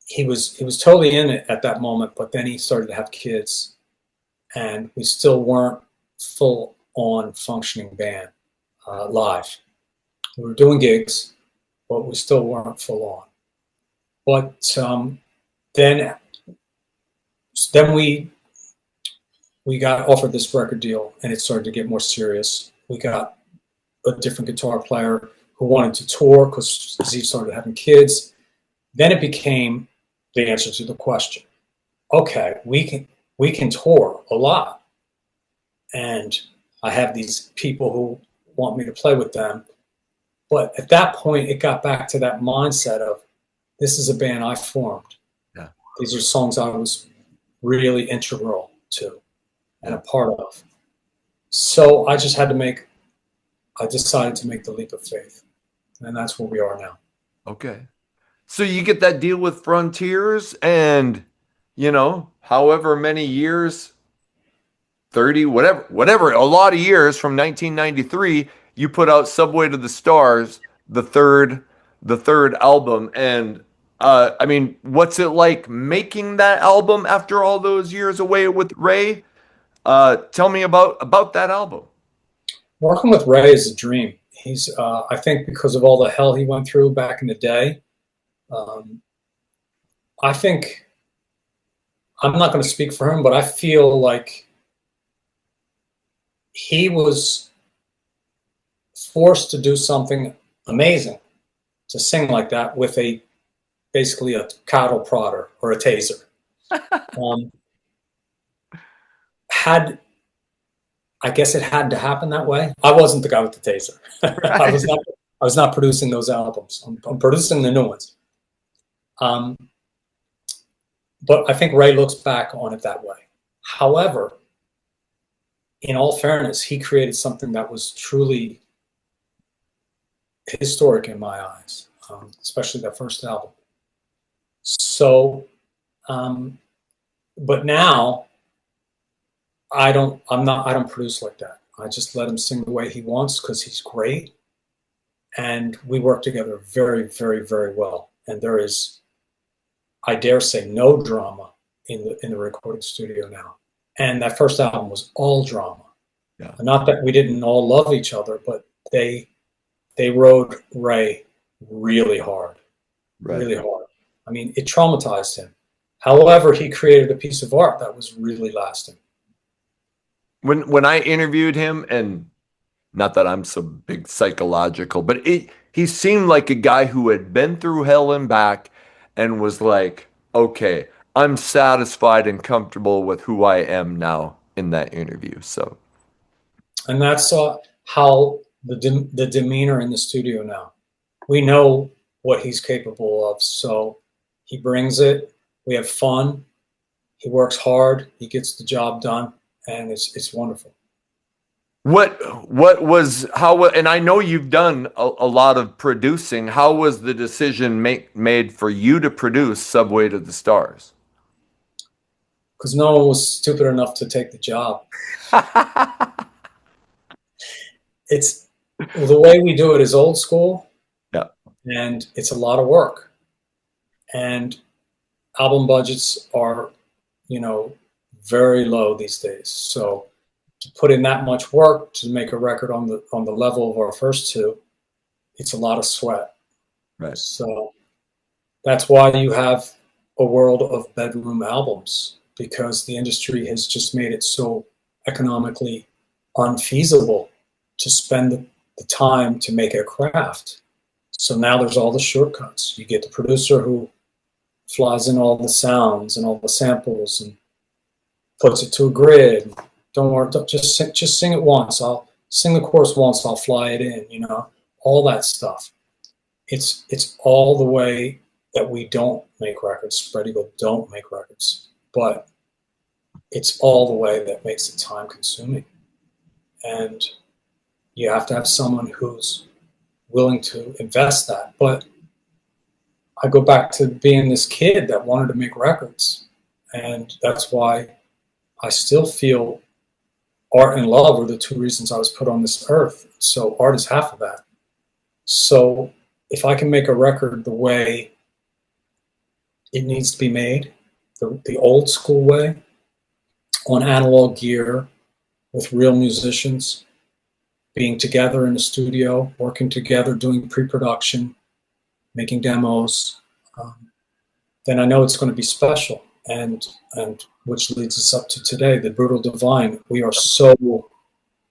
he was totally in it at that moment, but then he started to have kids, and we still weren't full on functioning band live. We were doing gigs, but we still weren't full on. But then we got offered this record deal, and it started to get more serious. We got a different guitar player who wanted to tour because Ziv started having kids. Then it became the answer to the question. Okay, we can tour a lot, and I have these people who want me to play with them. But at that point, it got back to that mindset of, this is a band I formed. Yeah. These are songs I was really integral to and a part of. So I decided to make the leap of faith. And that's where we are now. Okay. So you get that deal with Frontiers, and, however many years, 30, whatever, a lot of years from 1993, you put out Subway to the Stars, the third album. And what's it like making that album after all those years away with Ray? Tell me about that album. Working with Ray is a dream. He's, I think, because of all the hell he went through back in the day. I think, I'm not going to speak for him, but I feel like he was forced to do something amazing, to sing like that with basically a cattle prodder or a taser. I guess it had to happen that way. I wasn't the guy with the taser. I was not producing those albums. I'm producing the new ones. But I think Ray looks back on it that way. However, in all fairness, he created something that was truly historic in my eyes, especially that first album. So, but now I don't produce like that. I just let him sing the way he wants because he's great, and we work together very, very, very well. And there is, I dare say, no drama in the recording studio now. And that first album was all drama. Yeah. Not that we didn't all love each other, but they rode Ray really hard, really hard. I mean, it traumatized him. However, he created a piece of art that was really lasting. When I interviewed him, and not that I'm so big psychological, but he seemed like a guy who had been through hell and back and was like, okay, I'm satisfied and comfortable with who I am now in that interview. So, and that's how the demeanor in the studio now. We know what he's capable of, so he brings it. We have fun. He works hard. He gets the job done, and it's wonderful. What was how? And I know you've done a lot of producing. How was the decision made for you to produce Subway to the Stars? Because no one was stupid enough to take the job. It's the way we do it is old school. Yeah. And it's a lot of work. And album budgets are, very low these days. So to put in that much work to make a record on the level of our first two, it's a lot of sweat. Right. So that's why you have a world of bedroom albums, because the industry has just made it so economically unfeasible to spend the time to make a craft. So now there's all the shortcuts. You get the producer who flies in all the sounds and all the samples and puts it to a grid. Don't worry, just sing it once. I'll Sing the chorus once, I'll fly it in, all that stuff. It's all the way that we don't make records. Spread Eagle don't make records, but it's all the way that makes it time consuming. And you have to have someone who's willing to invest that. But I go back to being this kid that wanted to make records. And that's why I still feel art and love are the two reasons I was put on this earth. So art is half of that. So if I can make a record the way it needs to be made, the old school way, on analog gear, with real musicians, being together in the studio, working together, doing pre-production, making demos, then I know it's going to be special. And which leads us up to today, the Brutal Divine. We are so.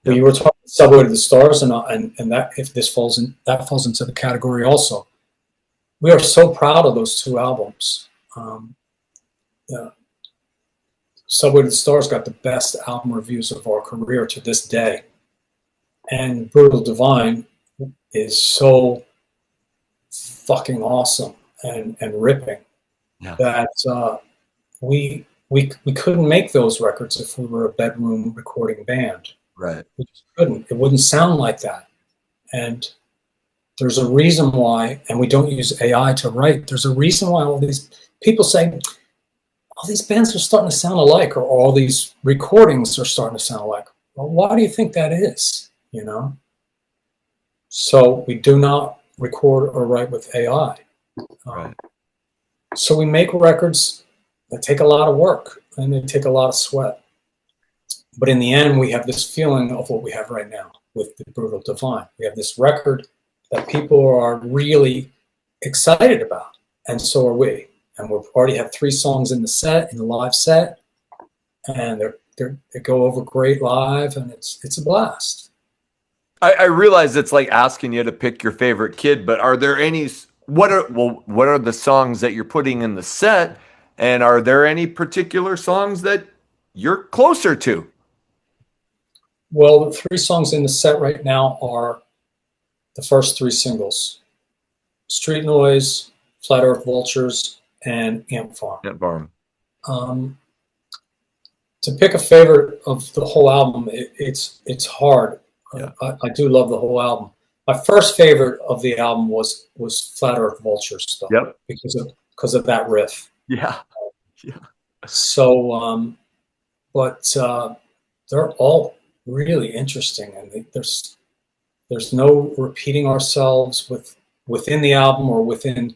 We were talking Subway to the Stars, and that if this falls in, that falls into the category also. We are so proud of those two albums. Subway to the Stars got the best album reviews of our career to this day, and Brutal Divine is so fucking awesome and ripping that we couldn't make those records if we were a bedroom recording band. Right. We just couldn't. It wouldn't sound like that. And there's a reason why, and we don't use AI to write. There's a reason why all these people say, all these bands are starting to sound alike, or all these recordings are starting to sound alike. Well, why do you think that is? So we do not record or write with AI. Right. So we make records that take a lot of work and they take a lot of sweat. But in the end, we have this feeling of what we have right now with the Brutal Divine. We have this record that people are really excited about, and so are we. And we've already had 3 songs in the live set, and they go over great live, and it's a blast. I realize it's like asking you to pick your favorite kid, but are there any? What are the songs that you're putting in the set, and are there any particular songs that you're closer to? Well, the 3 songs in the set right now are the first 3 singles: Street Noise, Flat Earth Vultures, and Ant Farm. Ant Farm. To pick a favorite of the whole album, it's hard. Yeah. I do love the whole album. My first favorite of the album was Flat Earth Vultures stuff. Yep. Because of that riff. Yeah. Yeah. So, but they're all really interesting, and there's no repeating ourselves within the album or within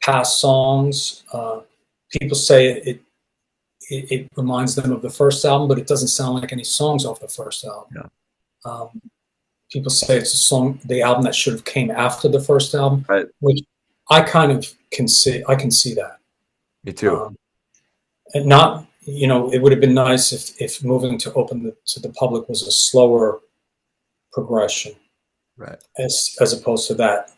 past songs. People say it reminds them of the first album, but it doesn't sound like any songs off the first album. Yeah. People say it's the album that should have came after the first album, right? Which I kind of can see. I can see that. Me too. And not, it would have been nice if moving to open to the public was a slower progression, right? As opposed to that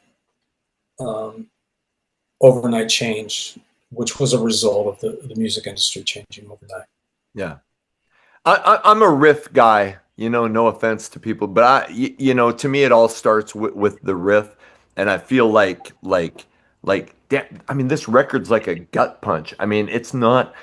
overnight change, which was a result of the music industry changing overnight. Yeah, I'm a riff guy. No offense to people, but to me, it all starts with the riff, and I feel like, damn, this record's like a gut punch. It's not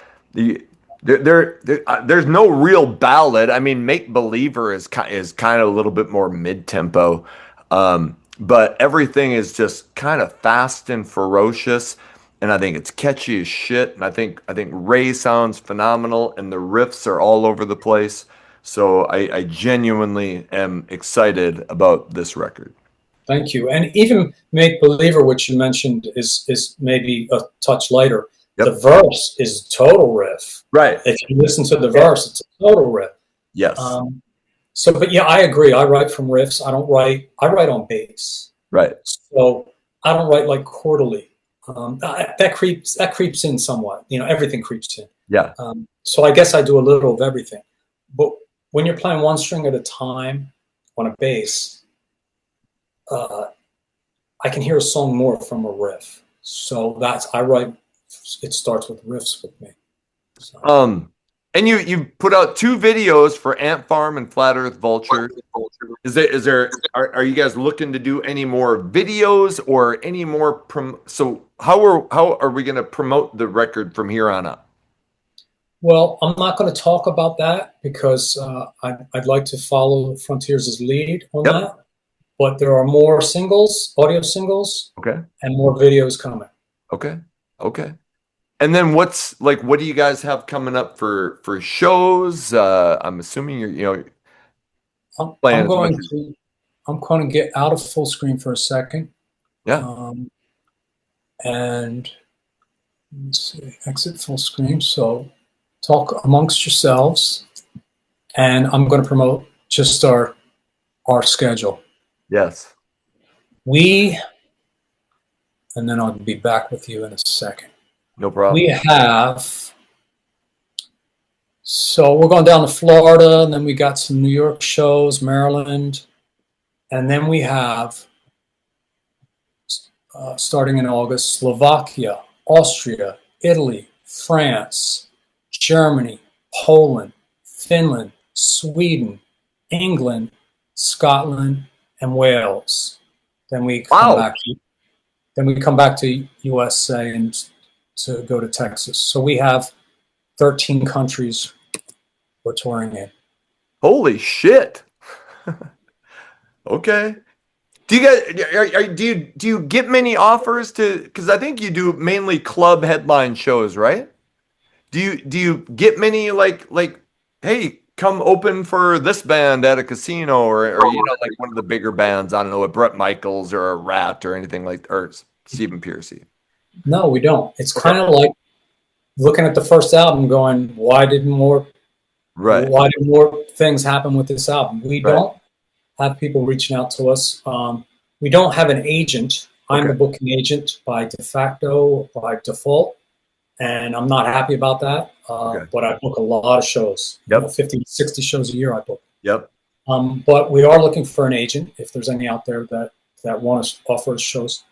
there's no real ballad. Make Believer is kind of a little bit more mid tempo, but everything is just kind of fast and ferocious, and I think it's catchy as shit. And I think Ray sounds phenomenal, and the riffs are all over the place. So I genuinely am excited about this record. Thank you. And even Make Believer, which you mentioned, is maybe a touch lighter. Yep. The verse is total riff. Right. If you listen to the verse, it's a total riff. Yes. But yeah, I agree. I write from riffs. I write on bass. Right. So I don't write like chordally. That creeps in somewhat. Everything creeps in. Yeah. So I guess I do a little of everything. But when you're playing one string at a time on a bass, I can hear a song more from a riff. So I write. It starts with riffs with me. So. And you put out 2 videos for Ant Farm and Flat Earth Vulture. Are you guys looking to do any more videos or any more so how are we going to promote the record from here on out? Well, I'm not going to talk about that because I'd like to follow Frontiers' lead on Yep. that. But there are more singles, audio singles, Okay. and more videos coming. Okay. Okay. And then what do you guys have coming up for shows? I'm assuming playing I'm as much going as to I'm going to get out of full screen for a second, yeah. And let's see, exit full screen. So talk amongst yourselves, and I'm going to promote just our schedule. Yes. And then I'll be back with you in a second. No problem. We have, so we're going down to Florida, and then we got some New York shows, Maryland, and then we have, starting in August, Slovakia, Austria, Italy, France, Germany, Poland, Finland, Sweden, England, Scotland, and Wales. Then we come back. Then we come back to USA and to go to Texas. So we have 13 countries we're touring in. Holy shit. Okay. Do you guys do you get many offers because I think you do mainly club headline shows, right? Do you get many like hey, come open for this band at a casino or like one of the bigger bands, I don't know, a Bret Michaels or a Rat or anything or Stephen Pearcy? No, we don't. It's kind of like looking at the first album going, why didn't more things happen with this album? We don't have people reaching out to us. We don't have an agent. I'm the booking agent by de facto, by default, and I'm not happy about that. But I book a lot of shows. Yep. 50, 60 shows a year I book. Yep. But we are looking for an agent if there's any out there that want to offer us shows.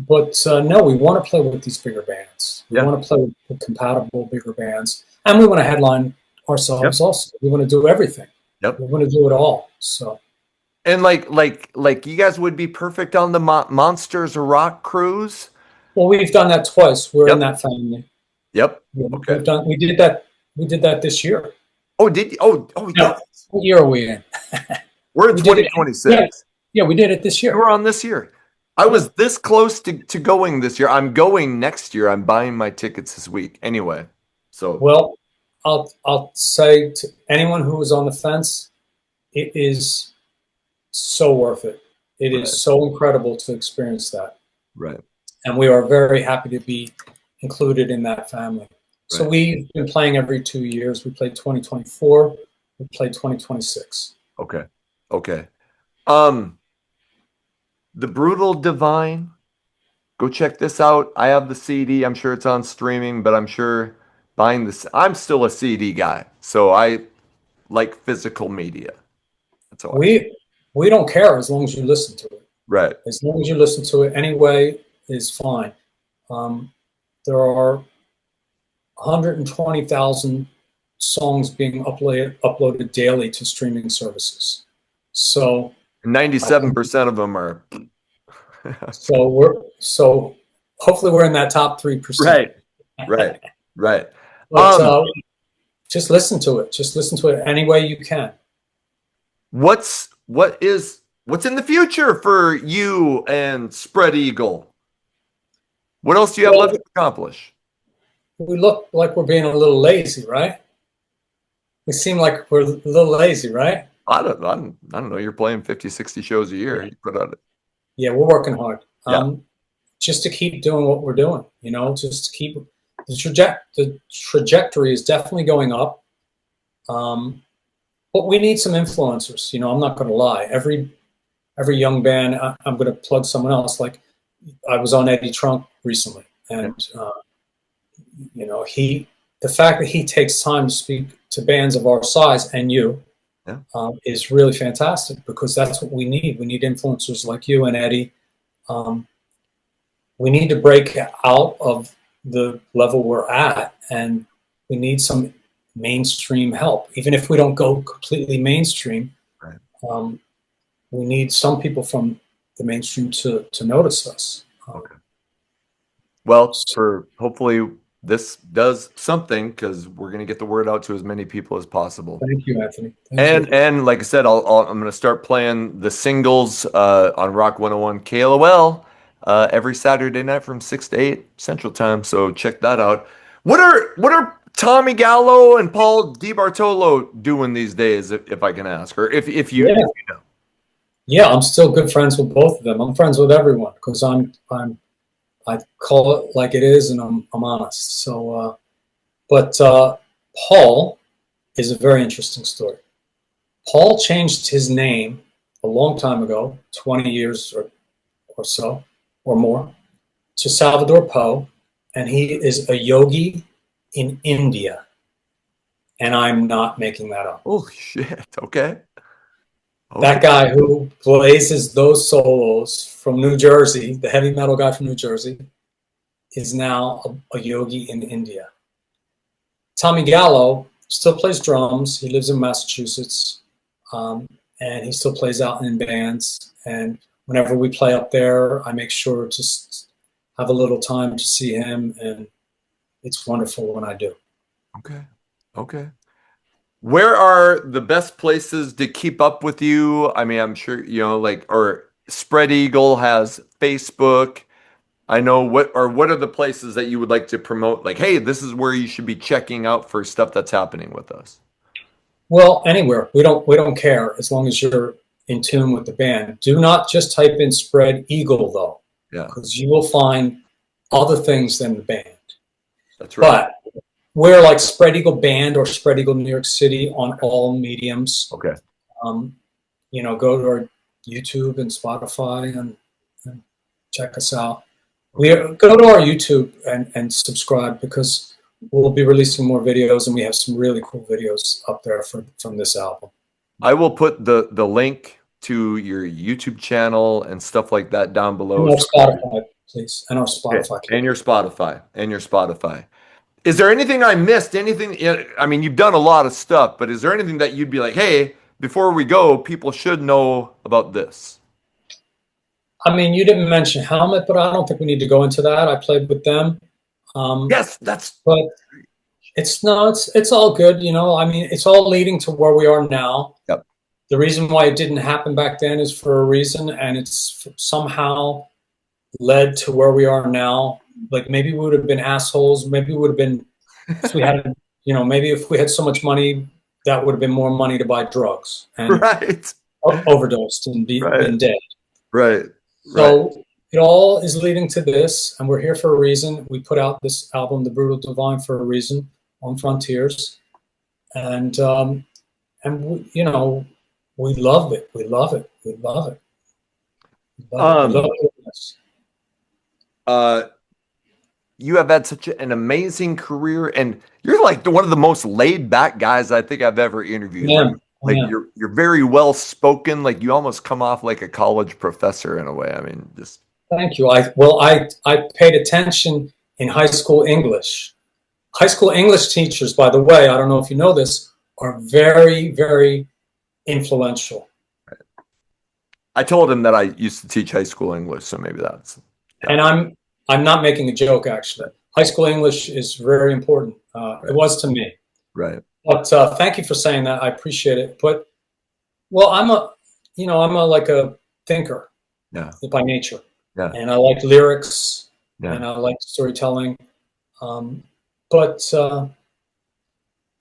But no, we want to play with these bigger bands. We want to play with compatible bigger bands, and we want to headline ourselves. Also, we want to do everything. Yep. We want to do it all. So, and like you guys would be perfect on the Monsters of Rock cruise. Well, we've done that twice. We're in that family. Yep. Okay. We did that. We did that this year. Oh, did you? Oh, yeah. What year are we in? We're in 2026. Yeah, we did it this year. We're on this year. I was this close to going this year. I'm going next year. I'm buying my tickets this week. Anyway, so well, I'll say to anyone who is on the fence, it is so worth it. It is so incredible to experience that. Right. And we are very happy to be included in that family. Right. So we've been playing every 2 years. We played 2024. We played 2026. Okay. The Brutal Divine. Go check this out. I have the CD. I'm sure it's on streaming, but I'm sure buying this. I'm still a CD guy, so I like physical media. That's all. We don't care as long as you listen to it. Right. As long as you listen to it anyway is fine. There are 120,000 songs being uploaded daily to streaming services. So 97% of them are. so hopefully we're in that top 3%. Right. But just listen to it. Just listen to it any way you can. What's in the future for you and Spread Eagle? What else do you have left to accomplish? We look like we're being a little lazy, right? We seem like we're a little lazy, right? I don't know. You're playing 50, 60 shows a year. You put out it. Yeah, we're working hard. Just to keep doing what we're doing, just to keep the trajectory is definitely going up. But we need some influencers. I'm not going to lie. Every young band, I'm going to plug someone else. Like I was on Eddie Trunk recently, and the fact that he takes time to speak to bands of our size and is really fantastic because that's what we need. We need influencers like you and Eddie. We need to break out of the level we're at and we need some mainstream help. Even if we don't go completely mainstream, Right. We need some people from the mainstream to notice us. Okay. Well, for hopefully this does something, because we're going to get the word out to as many people as possible. Thank you, Anthony. Thank you. And like I said, I'm going to start playing the singles on Rock 101 KLOL every Saturday night from 6 to 8 Central Time. So check that out. What are Tommy Gallo and Paul DiBartolo doing these days, if I can ask, or if you Yeah. if you know? Yeah, I'm still good friends with both of them. I'm friends with everyone because I call it like it is, and I'm honest. So, but Paul is a very interesting story. Paul changed his name a long time ago, 20 years or so, or more, to Salvador Poe, and he is a yogi in India. And I'm not making that up. Holy shit! Okay. That guy who blazes those solos from New Jersey, the heavy metal guy from New Jersey, is now a yogi in India. Tommy Gallo still plays drums. He lives in Massachusetts, and he still plays out in bands. And whenever we play up there, I make sure to have a little time to see him, and it's wonderful when I do. Okay. Okay. Where are the best places to keep up with you? I mean, I'm sure, or Spread Eagle has Facebook. I know what are the places that you would like to promote? Like, hey, this is where you should be checking out for stuff that's happening with us. Well, anywhere. We don't care as long as you're in tune with the band. Do not just type in Spread Eagle though, Yeah, because you will find other things than the band. that's right. But we're like Spread Eagle Band or Spread Eagle New York City on all mediums. Okay. Go to our YouTube and Spotify and check us out. Go to our YouTube and subscribe, because we'll be releasing more videos, and we have some really cool videos up there from this album. I will put the link to your YouTube channel and stuff like that down below. And our Spotify, please. And our Spotify. Okay. And your Spotify. Is there anything I missed? Anything? I mean, you've done a lot of stuff, but is there anything that you'd be like, hey, before we go, people should know about this? I mean, you didn't mention Helmet, but I don't think we need to go into that. I played with them. Yes, but it's all good. I mean, it's all leading to where we are now. Yep. The reason why it didn't happen back then is for a reason, and it's somehow led to where we are now. Like, maybe we would have been assholes. Maybe we would have been, if we had, maybe if we had so much money, that would have been more money to buy drugs and right. overdosed and been dead. Right. So it all is leading to this, and we're here for a reason. We put out this album, The Brutal Divine, for a reason on Frontiers, and we love it. We love it. We love it. We love it. You have had such an amazing career, and you're like one of the most laid back guys I think I've ever interviewed. Yeah. You're very well spoken. Like, you almost come off like a college professor in a way. I mean, just thank you. I paid attention in high school English. High school English teachers, by the way, I don't know if you know this, are very, very influential. Right. I told him that I used to teach high school English, so maybe that's. Yeah. And I'm not making a joke, actually. High school English is very important. Right. It was to me. Right. But thank you for saying that. I appreciate it. But, well, I'm a thinker. Yeah. By nature. Yeah. And I like lyrics. Yeah. And I like storytelling. And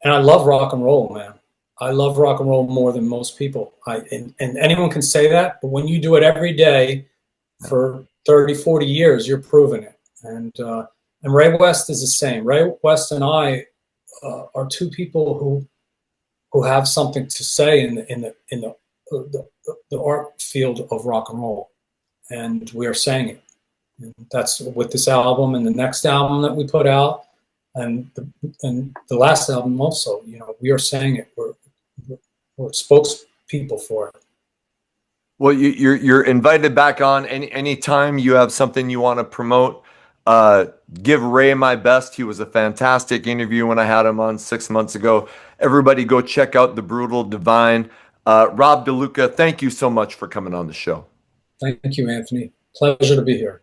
I love rock and roll, man. I love rock and roll more than most people. And anyone can say that, but when you do it every day for 30, 40 years, you're proving it. And Ray West is the same. Ray West and I are two people who have something to say in the art field of rock and roll, and we are saying it. And that's with this album and the next album that we put out, and the last album also. We are saying it. We're spokespeople for it. Well, you're invited back on any time you have something you want to promote. Give Ray my best. He was a fantastic interview when I had him on 6 months ago. Everybody go check out The Brutal Divine. Rob DeLuca, thank you so much for coming on the show. Thank you, Anthony. Pleasure to be here.